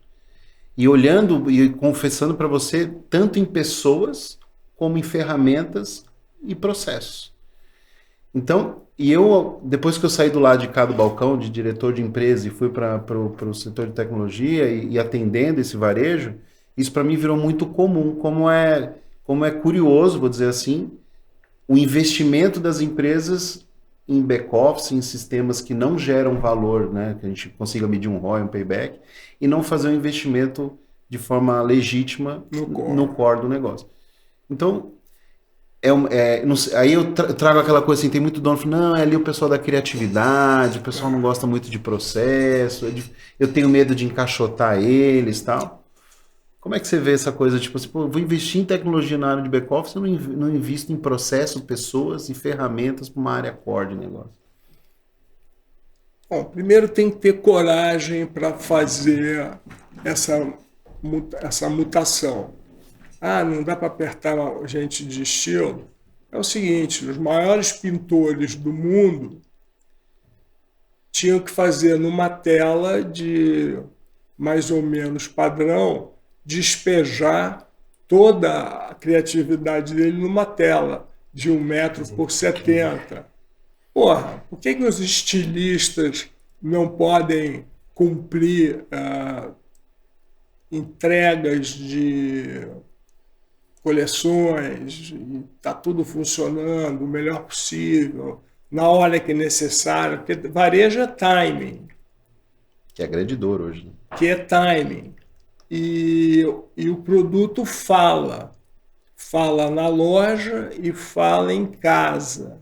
E olhando e confessando para você, tanto em pessoas, como em ferramentas e processos. Então, depois que eu saí do lado de cá do balcão, de diretor de empresa, e fui para o setor de tecnologia e atendendo esse varejo, isso para mim virou muito comum, como é curioso, vou dizer assim, o investimento das empresas em back-office, em sistemas que não geram valor, né, que a gente consiga medir um ROI, um payback, e não fazer um investimento de forma legítima no core do negócio. Então, aí eu trago aquela coisa assim, tem muito dono que fala, não, é ali o pessoal da criatividade, o pessoal não gosta muito de processo, eu tenho medo de encaixotar eles e tal. Como é que você vê essa coisa, tipo assim, vou investir em tecnologia na área de back-office, eu não invisto em processo, pessoas e ferramentas para uma área core de negócio?
Bom, primeiro tem que ter coragem para fazer essa mutação. Não dá para apertar gente de estilo. É o seguinte, os maiores pintores do mundo tinham que fazer numa tela de mais ou menos padrão, despejar toda a criatividade dele numa tela de 1 metro por 70. Porra, por que os estilistas não podem cumprir entregas de coleções e está tudo funcionando o melhor possível, na hora que é necessário? Porque varejo é timing.
Que é agredidor hoje. Né?
Que é timing. E o produto fala na loja e fala em casa.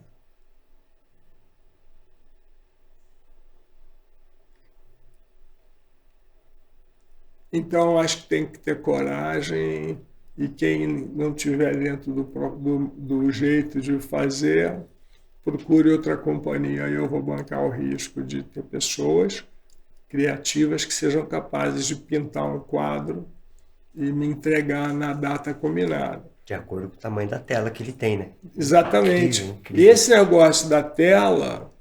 Então, acho que tem que ter coragem, e quem não tiver dentro do jeito de fazer, procure outra companhia. Eu vou bancar o risco de ter pessoas criativas que sejam capazes de pintar um quadro e me entregar na data combinada.
De acordo com o tamanho da tela que ele tem, né?
Exatamente.
Incrível.
Esse negócio da tela,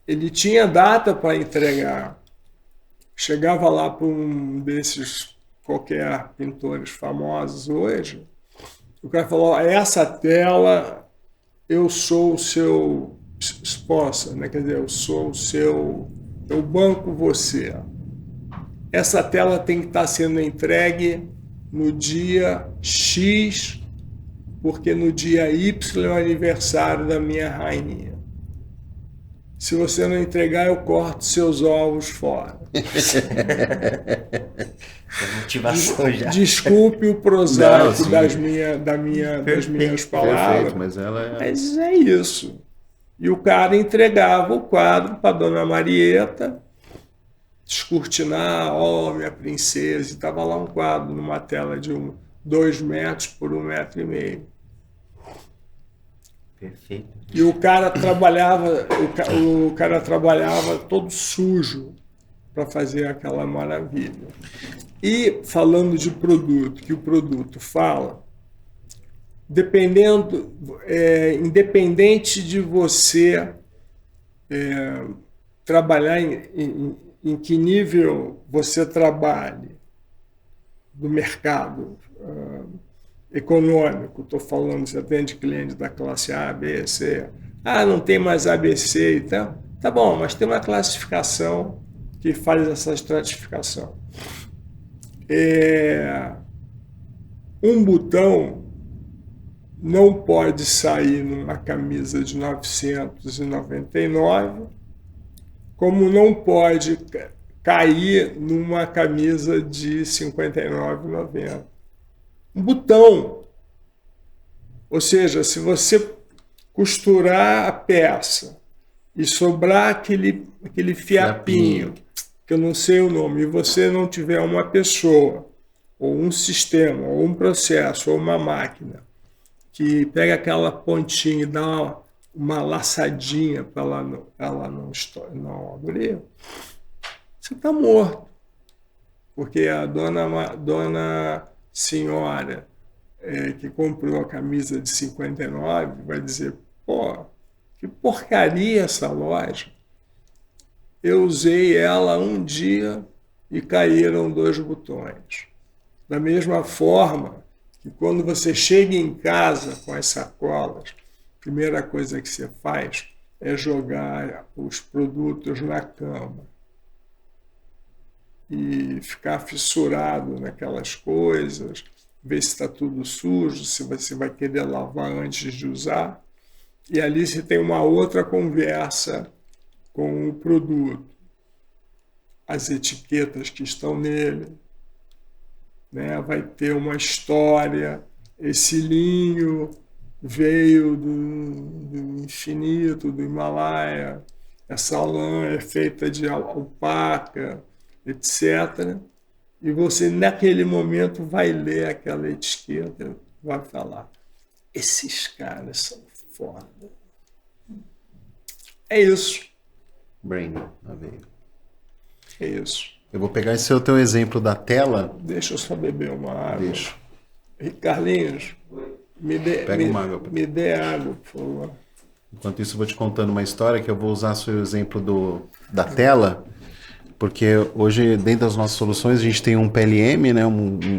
ele tinha data para entregar. Chegava lá para um desses qualquer pintores famosos hoje, o cara falou: essa tela, eu sou o seu sponsor, né? Quer dizer, eu banco você. Essa tela tem que estar sendo entregue no dia X, porque no dia Y é o aniversário da minha rainha. Se você não entregar, eu corto seus ovos fora.
Motivação já.
Desculpe o prosaico
Não,
das minhas palavras,
Perfeito, mas ela é...
mas é isso. E o cara entregava o quadro para Dona Marieta, descortinar, minha princesa, e estava lá um quadro numa tela de 2 metros por 1,5 metro.
Perfeito.
E o cara trabalhava, o cara trabalhava todo sujo para fazer aquela maravilha. E falando de produto, que o produto fala, independente de você trabalhar em que nível você trabalhe do mercado econômico, estou falando, você atende cliente da classe A, B, C. Não tem mais A, B, C e tal. Tá bom, mas tem uma classificação que faz essa estratificação. Um botão não pode sair numa camisa de 999, como não pode cair numa camisa de R$ 59,90. Um botão. Ou seja, se você costurar a peça e sobrar aquele fiapinho, que eu não sei o nome, e você não tiver uma pessoa, ou um sistema, ou um processo, ou uma máquina, que pega aquela pontinha e dá uma laçadinha para ela não abrir, você está morto. Porque a dona senhora que comprou a camisa de 59 vai dizer, que porcaria essa loja. Eu usei ela um dia e caíram 2 botões. Da mesma forma que quando você chega em casa com as sacolas, a primeira coisa que você faz é jogar os produtos na cama e ficar fissurado naquelas coisas, ver se está tudo sujo, se você vai querer lavar antes de usar. E ali você tem uma outra conversa com o produto, as etiquetas que estão nele, né? Vai ter uma história, esse linho veio do infinito, do Himalaia, essa lã é feita de alpaca, etc. E você, naquele momento, vai ler aquela etiqueta, vai falar, esses caras são foda. É isso.
Brain, na veia.
É isso.
Eu vou pegar esse teu exemplo da tela.
Deixa eu só beber uma água.
Deixa.
Carlinhos, me dê água, por favor.
Enquanto isso, eu vou te contando uma história que eu vou usar o exemplo da tela, porque hoje, dentro das nossas soluções, a gente tem um PLM, né,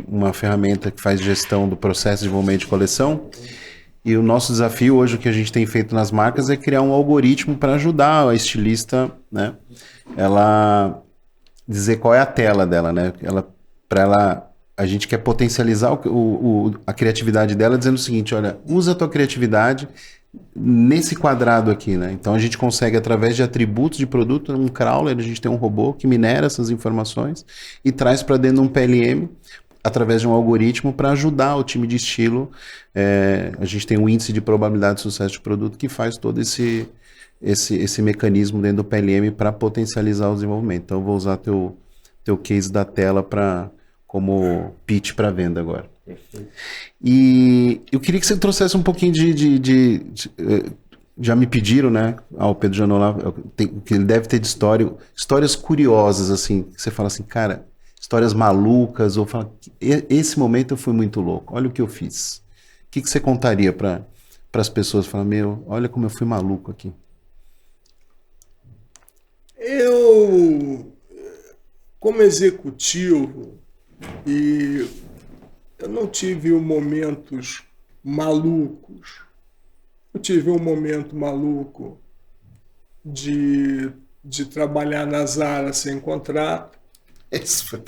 uma ferramenta que faz gestão do processo de desenvolvimento de coleção. E o nosso desafio hoje, o que a gente tem feito nas marcas, é criar um algoritmo para ajudar a estilista, né, ela dizer qual é a tela dela, né? A gente quer potencializar a criatividade dela, dizendo o seguinte, olha, usa a tua criatividade nesse quadrado aqui, né? Então a gente consegue, através de atributos de produto, um crawler, a gente tem um robô que minera essas informações e traz para dentro de um PLM, através de um algoritmo, para ajudar o time de estilo. A gente tem um índice de probabilidade de sucesso de produto que faz todo esse mecanismo dentro do PLM para potencializar o desenvolvimento. Então eu vou usar teu case da tela como pitch para venda agora.
Perfeito.
E eu queria que você trouxesse um pouquinho já me pediram, né, ao Pedro Janot lá, que ele deve ter de histórias curiosas, assim, que você fala assim, cara, histórias malucas, ou fala, esse momento eu fui muito louco, olha o que eu fiz. O que você contaria para as pessoas? Falar, olha como eu fui maluco aqui.
Eu, como executivo, eu não tive momentos malucos. Eu tive um momento maluco de trabalhar na Zara sem contrato. Esse foi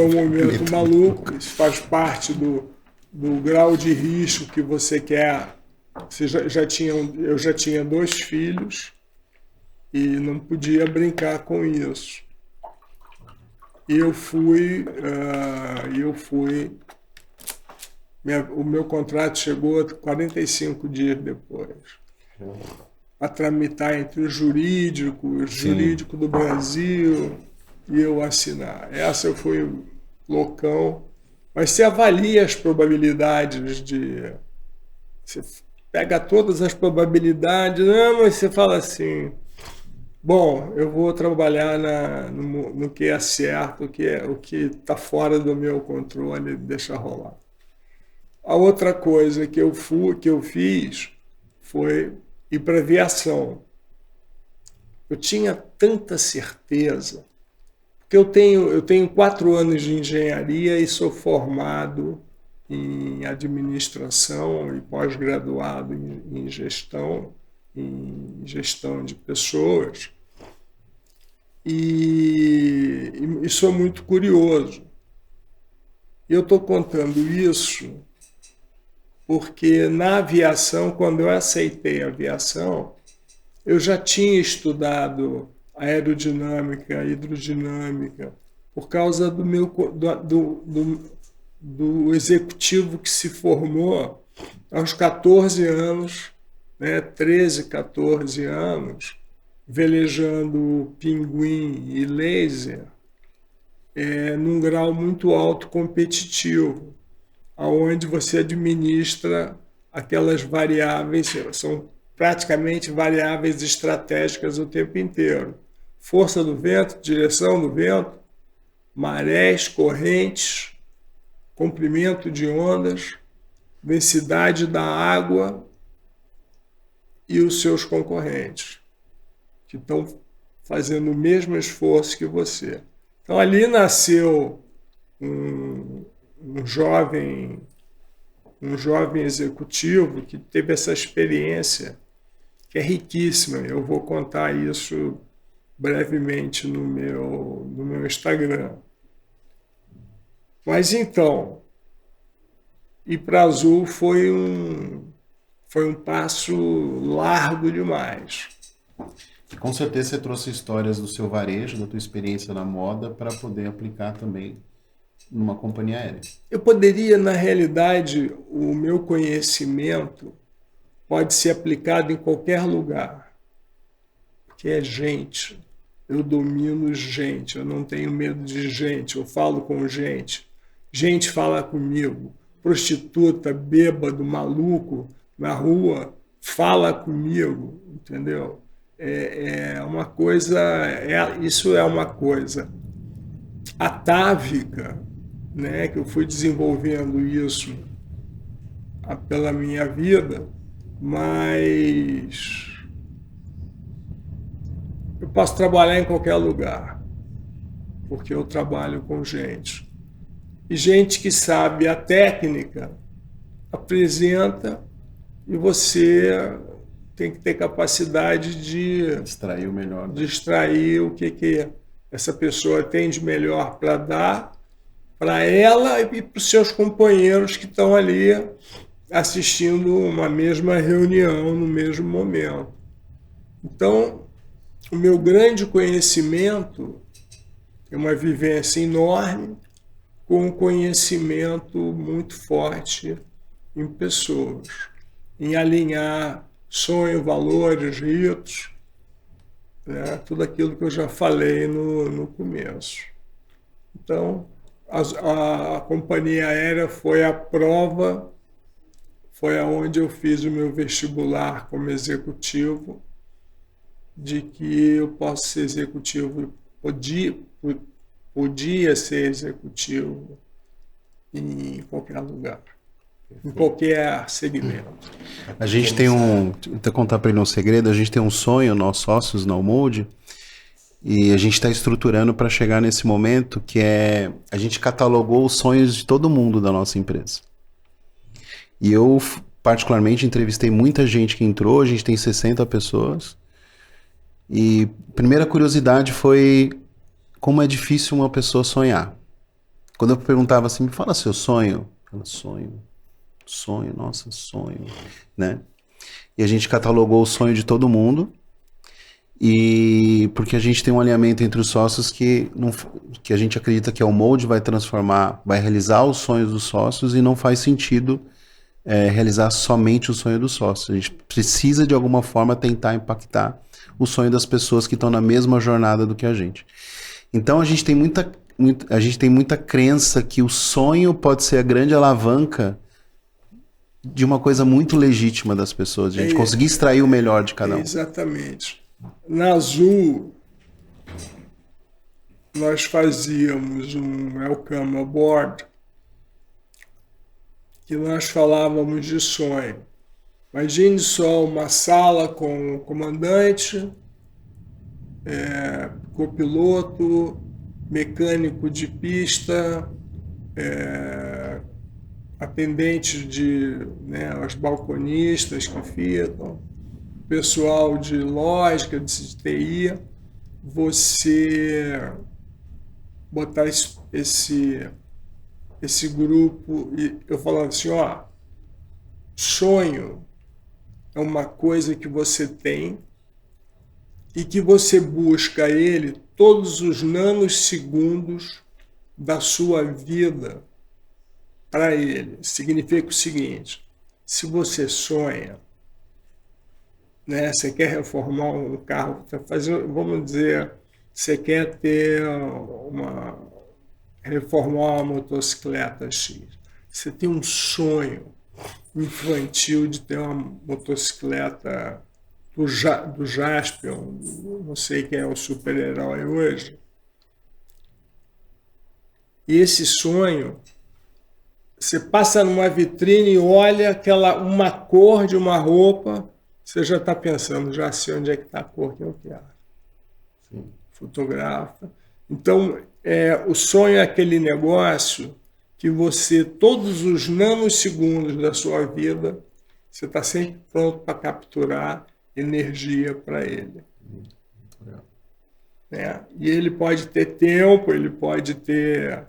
um momento maluco. Isso faz parte do grau de risco que você quer. Eu já tinha 2 filhos. e não podia brincar com isso. E eu fui, o meu contrato chegou 45 dias depois, a tramitar entre os jurídicos, jurídico do Brasil, e eu assinar. Essa eu fui loucão, mas você avalia as probabilidades de... Você pega todas as probabilidades, não, mas você fala assim, bom, eu vou trabalhar no que é certo, o que está fora do meu controle, deixa rolar. A outra coisa que eu fiz foi ir para a aviação. Eu tinha tanta certeza, porque eu tenho 4 anos de engenharia e sou formado em administração e pós-graduado em gestão de pessoas. E sou muito curioso. E eu estou contando isso porque na aviação, quando eu aceitei a aviação, eu já tinha estudado aerodinâmica, hidrodinâmica, por causa do executivo que se formou aos 14 anos, né, 13, 14 anos, velejando pinguim e laser, num grau muito alto competitivo, onde você administra aquelas variáveis, são praticamente variáveis estratégicas o tempo inteiro. Força do vento, direção do vento, marés, correntes, comprimento de ondas, densidade da água e os seus concorrentes, que estão fazendo o mesmo esforço que você. Então ali nasceu um jovem executivo que teve essa experiência, que é riquíssima. Eu vou contar isso brevemente no meu Instagram. Mas então, ir para Azul foi um passo largo demais.
Com certeza você trouxe histórias do seu varejo, da tua experiência na moda, para poder aplicar também numa companhia aérea.
Eu poderia, na realidade, o meu conhecimento pode ser aplicado em qualquer lugar, porque é gente. Eu domino gente, eu não tenho medo de gente, eu falo com gente. Gente fala comigo. Prostituta, bêbado, maluco na rua, fala comigo, entendeu? Isso é uma coisa atávica, né, que eu fui desenvolvendo isso pela minha vida, mas eu posso trabalhar em qualquer lugar, porque eu trabalho com gente. E gente que sabe a técnica apresenta e você tem que ter capacidade de
extrair o melhor,
de extrair o que essa pessoa tem de melhor para dar para ela e para os seus companheiros que estão ali assistindo uma mesma reunião no mesmo momento. Então, o meu grande conhecimento é uma vivência enorme com um conhecimento muito forte em pessoas, em alinhar sonho, valores, ritos, né? Tudo aquilo que eu já falei no começo. Então, a companhia aérea foi a prova, foi aonde eu fiz o meu vestibular como executivo, de que eu posso ser executivo, podia ser executivo em qualquer lugar, em qualquer segmento.
A gente tem vou contar para ele um segredo, a gente tem um sonho, nós sócios na Mold, e a gente está estruturando para chegar nesse momento que a gente catalogou os sonhos de todo mundo da nossa empresa. E eu, particularmente, entrevistei muita gente que entrou, a gente tem 60 pessoas, e a primeira curiosidade foi como é difícil uma pessoa sonhar. Quando eu perguntava assim, me fala seu sonho. Ela, sonho, nossa, sonho, né? E a gente catalogou o sonho de todo mundo E porque a gente tem um alinhamento entre os sócios que, que a gente acredita que o molde vai transformar, vai realizar os sonhos dos sócios e não faz sentido realizar somente o sonho dos sócios. A gente precisa, de alguma forma, tentar impactar o sonho das pessoas que estão na mesma jornada do que a gente. Então, a gente tem muita crença que o sonho pode ser a grande alavanca de uma coisa muito legítima das pessoas, de a gente conseguir extrair o melhor de cada um.
Exatamente. Na Azul, nós fazíamos um welcome aboard, que nós falávamos de sonho. Imagine só uma sala com o comandante, copiloto, mecânico de pista, atendente os balconistas que ficam, pessoal de lógica, de TI, você botar esse grupo e eu falava assim, sonho é uma coisa que você tem e que você busca ele todos os nanosegundos da sua vida para ele. Significa o seguinte, se você sonha, você quer reformar um carro, vamos dizer, você quer reformar uma motocicleta X. Você tem um sonho infantil de ter uma motocicleta do Jaspion, não sei quem é o super-herói hoje. E esse sonho, você passa numa vitrine e olha uma cor de uma roupa, você já está pensando, já sei onde é que está a cor que eu quero. Sim. Fotografa. Então, o sonho é aquele negócio que você, todos os nanosegundos da sua vida, você está sempre pronto para capturar energia para ele. E ele pode ter tempo, ele pode ter...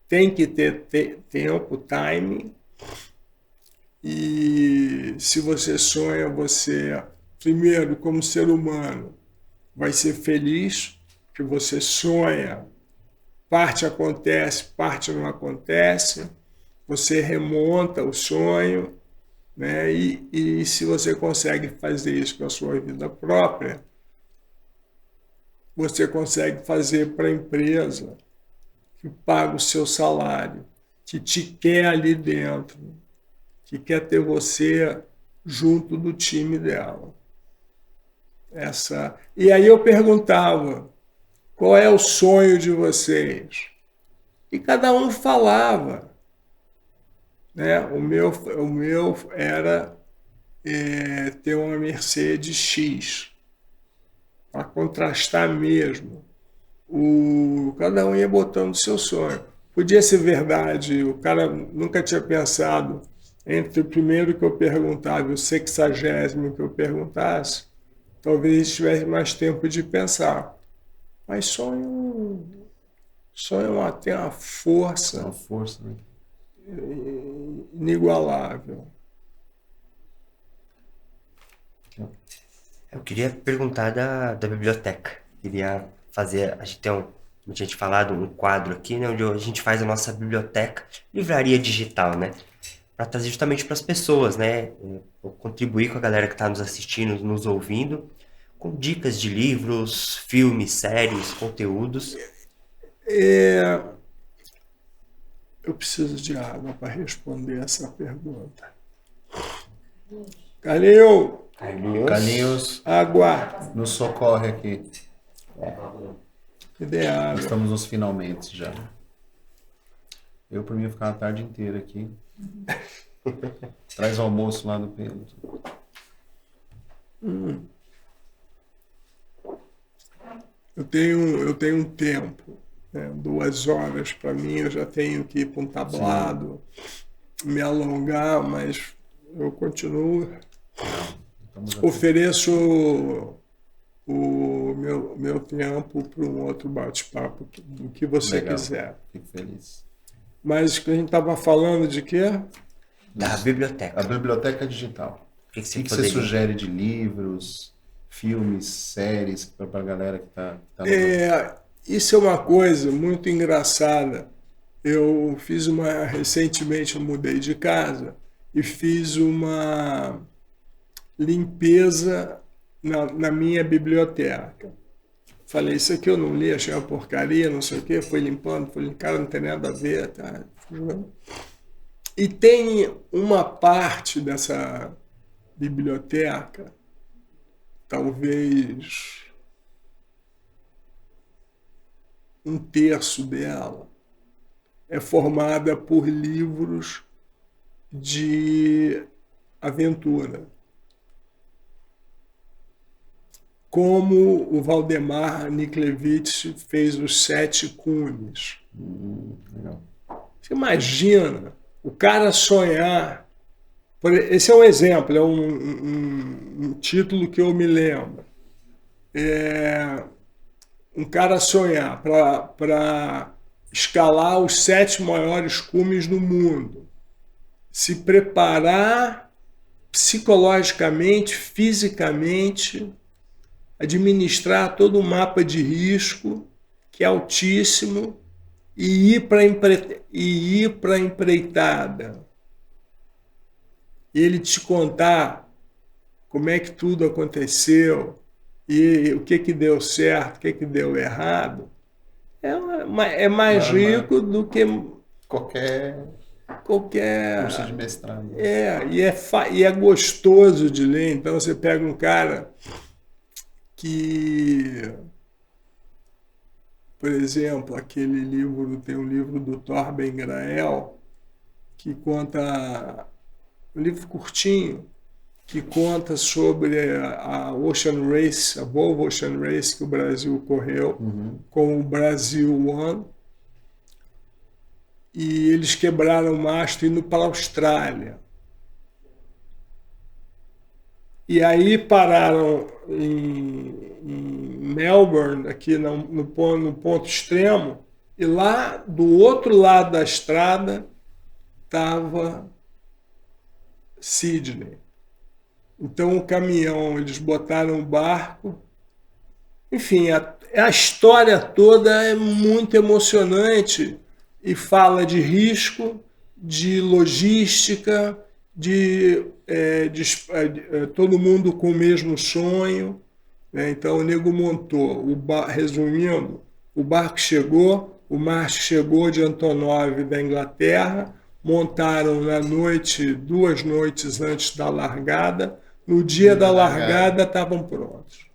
Tem que ter tempo, timing. E se você sonha, você, primeiro, como ser humano, vai ser feliz, que você sonha, parte acontece, parte não acontece, você remonta o sonho, e se você consegue fazer isso com a sua vida própria, você consegue fazer para a empresa que paga o seu salário, que te quer ali dentro, que quer ter você junto do time dela. E aí eu perguntava, qual é o sonho de vocês? E cada um falava. O meu era ter uma Mercedes X, para contrastar mesmo. Cada um ia botando o seu sonho. Podia ser verdade, o cara nunca tinha pensado entre o primeiro que eu perguntava e o 60º que eu perguntasse, talvez tivesse mais tempo de pensar. Mas sonho tem uma força,
né?
Inigualável.
Eu queria perguntar da biblioteca. Queria fazer, a gente tem como a gente falado, um quadro aqui, onde a gente faz a nossa biblioteca, livraria digital, para trazer justamente para as pessoas, contribuir com a galera que está nos assistindo, nos ouvindo, com dicas de livros, filmes, séries, conteúdos.
Eu preciso de água para responder essa pergunta. Carlinhos, água.
Nos socorre aqui.
Cadê a água?
Estamos nos finalmente já. Eu, por mim, ia ficar a tarde inteira aqui. Traz o almoço lá no Pedro.
Eu tenho um tempo, 2 horas para mim, eu já tenho que ir para um tablado, me alongar, mas eu continuo. Ofereço o meu tempo para um outro bate-papo, do que você quiser.
Fico feliz.
Mas a gente estava falando de quê?
Da biblioteca.
A biblioteca digital. O que você sugere de livros, filmes, séries, para a galera que tá
Isso é uma coisa muito engraçada. Eu fiz recentemente eu mudei de casa e fiz uma limpeza na minha biblioteca. Falei, isso aqui eu não li, achei uma porcaria, não sei o quê, foi limpando, cara, não tem nada a ver, tá? E tem uma parte dessa biblioteca, talvez um terço dela, é formada por livros de aventura. Como o Valdemar Niklevich fez os 7 cumes.
Legal.
Você imagina o cara sonhar. Esse é um exemplo, é um título que eu me lembro. Um cara sonhar para escalar os 7 maiores cumes do mundo, se preparar psicologicamente, fisicamente, administrar todo o mapa de risco, que é altíssimo, e ir para a empreitada. E ele te contar como é que tudo aconteceu, e o que deu certo, o que deu errado, é mais rico do que
qualquer curso de mestrado.
E é gostoso de ler. Então você pega um cara que, por exemplo, tem um livro do Torben Grael que conta, um livro curtinho, que conta sobre a Ocean Race, a Volvo Ocean Race que o Brasil correu, com o Brasil One. E eles quebraram o mastro indo para a Austrália. E aí pararam em Melbourne, aqui no ponto extremo, e lá do outro lado da estrada estava Sydney. Então o caminhão, eles botaram o barco. Enfim, a história toda é muito emocionante e fala de risco, de logística, de todo mundo com o mesmo sonho. Né? Então o nego montou, resumindo, o barco chegou, o mastro chegou de Antonov da Inglaterra, montaram na noite, 2 noites antes da largada. No dia da largada estavam prontos.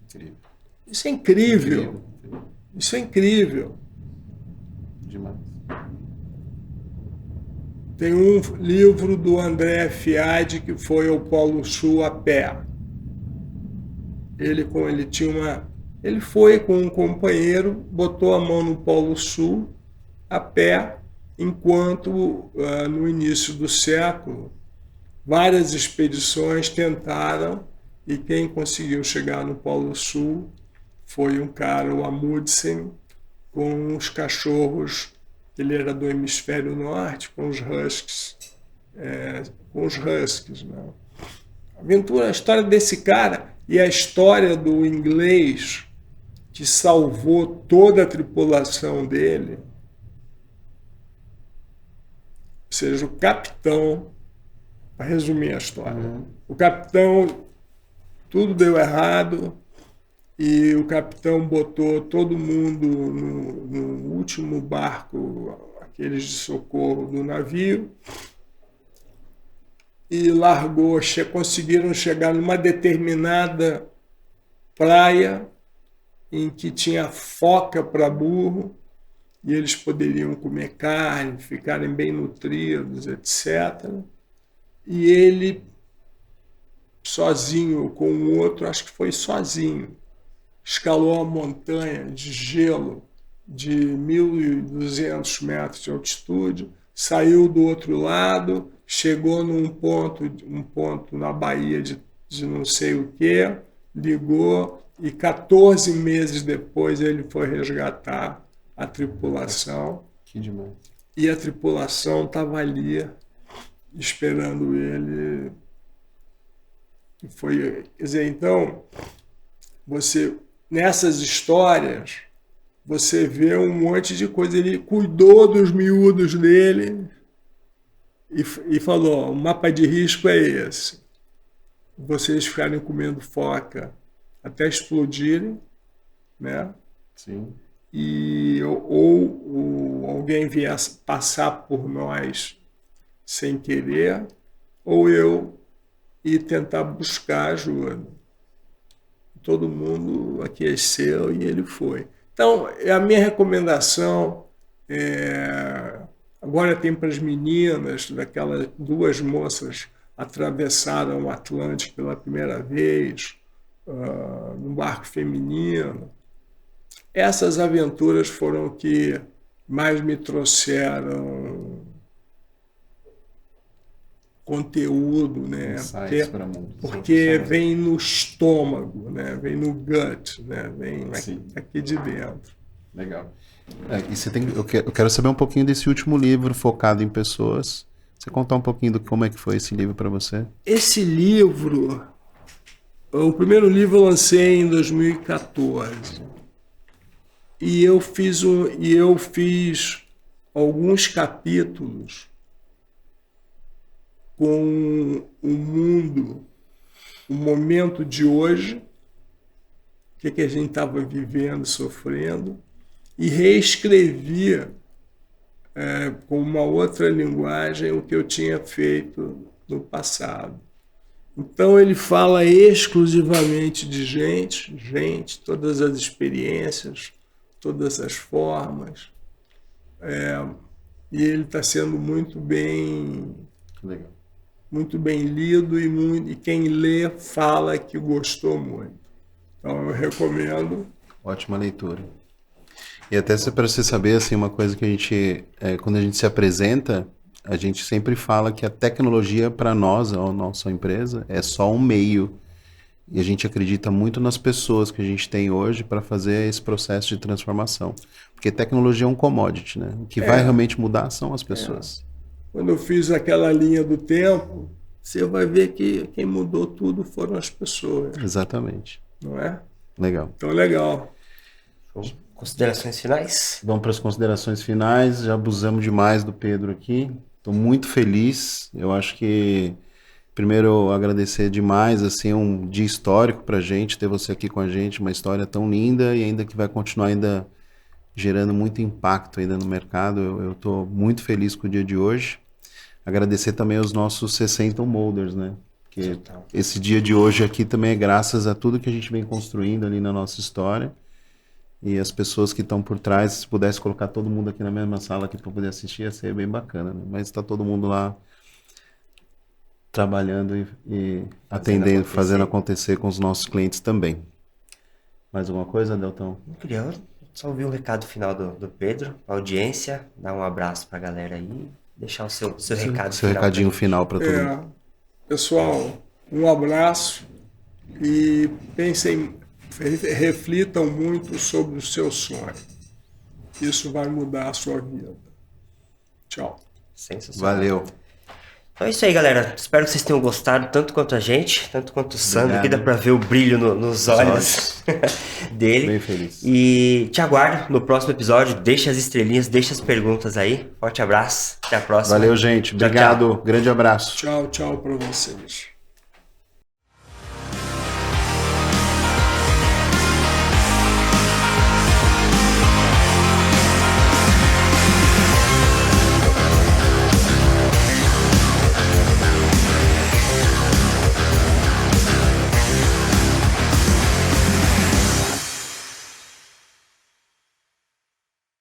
Incrível.
Isso é incrível. Isso é incrível.
Demais.
Tem um livro do André Fiade que foi ao Polo Sul a pé. Ele foi com um companheiro, botou a mão no Polo Sul a pé, enquanto no início do século várias expedições tentaram, e quem conseguiu chegar no Polo Sul foi um cara, o Amundsen, com os cachorros, ele era do hemisfério norte, com os huskies. Né? A história desse cara e a história do inglês que salvou toda a tripulação dele, ou seja, o capitão, para resumir a história, o capitão, tudo deu errado, e o capitão botou todo mundo no último barco, aqueles de socorro do navio, e conseguiram chegar numa determinada praia em que tinha foca para burro, e eles poderiam comer carne, ficarem bem nutridos, etc. E ele, sozinho com o outro, acho que foi sozinho, escalou a montanha de gelo de 1.200 metros de altitude, saiu do outro lado, chegou num ponto na Baía de não sei o que, ligou, e 14 meses depois ele foi resgatar a tripulação.
Que demais.
E a tripulação estava ali esperando ele. Quer dizer, então, nessas histórias, você vê um monte de coisa. Ele cuidou dos miúdos dele e falou, o mapa de risco é esse. Vocês ficarem comendo foca até explodirem, né?
Sim.
Ou alguém vier passar por nós sem querer, ou eu ir tentar buscar ajuda. Todo mundo aqueceu e ele foi. Então, a minha recomendação, agora tem para as meninas, daquelas 2 moças atravessaram o Atlântico pela primeira vez, num barco feminino. Essas aventuras foram que mais me trouxeram conteúdo, né? Porque vem no estômago, né? Vem no gut, né? Vem aqui de dentro.
Legal. Eu quero saber um pouquinho desse último livro focado em pessoas. Você contar um pouquinho do como é que foi esse livro para você?
Esse livro, o primeiro livro eu lancei em 2014. E eu fiz alguns capítulos com o mundo, o momento de hoje, o que a gente estava vivendo, sofrendo, e reescrevi com uma outra linguagem o que eu tinha feito no passado. Então ele fala exclusivamente de gente, todas as experiências, todas as formas, e ele está sendo muito bem lido e quem lê fala que gostou muito. Então eu recomendo.
Ótima leitura. E até para você saber, assim, uma coisa que a gente, quando a gente se apresenta, a gente sempre fala que a tecnologia para nós, a nossa empresa, é só um meio. E a gente acredita muito nas pessoas que a gente tem hoje para fazer esse processo de transformação. Porque tecnologia é um commodity, né? O que vai realmente mudar são as pessoas.
Quando eu fiz aquela linha do tempo, você vai ver que quem mudou tudo foram as pessoas.
Exatamente.
Não é?
Legal.
Então, legal.
Considerações finais?
Vamos para as considerações finais. Já abusamos demais do Pedro aqui. Estou muito feliz. Eu acho que, primeiro, agradecer demais, assim, um dia histórico para a gente, ter você aqui com a gente, uma história tão linda e ainda que vai continuar ainda gerando muito impacto ainda no mercado. Eu estou muito feliz com o dia de hoje. Agradecer também aos nossos 60 molders, né? Porque esse dia de hoje aqui também é graças a tudo que a gente vem construindo ali na nossa história. E as pessoas que estão por trás, se pudesse colocar todo mundo aqui na mesma sala aqui para poder assistir, ia ser bem bacana, né? Mas está todo mundo lá trabalhando e atendendo, fazendo acontecer com os nossos clientes também. Mais alguma coisa, Deltão?
Eu queria só ouvir um recado final do Pedro, a audiência, dar um abraço para a galera aí, deixar o seu recado
seu
final.
Recadinho final para todo mundo.
Pessoal, um abraço e reflitam muito sobre o seu sonho. Isso vai mudar a sua vida. Tchau.
Sensacional.
Valeu.
Então é isso aí, galera. Espero que vocês tenham gostado, tanto quanto a gente, tanto quanto o Sandro, que dá pra ver o brilho nos olhos dele.
Bem feliz.
E te aguardo no próximo episódio. Deixa as estrelinhas, deixa as perguntas aí. Forte abraço. Até a próxima.
Valeu, gente. Obrigado.
Tchau.
Grande abraço.
Tchau para vocês.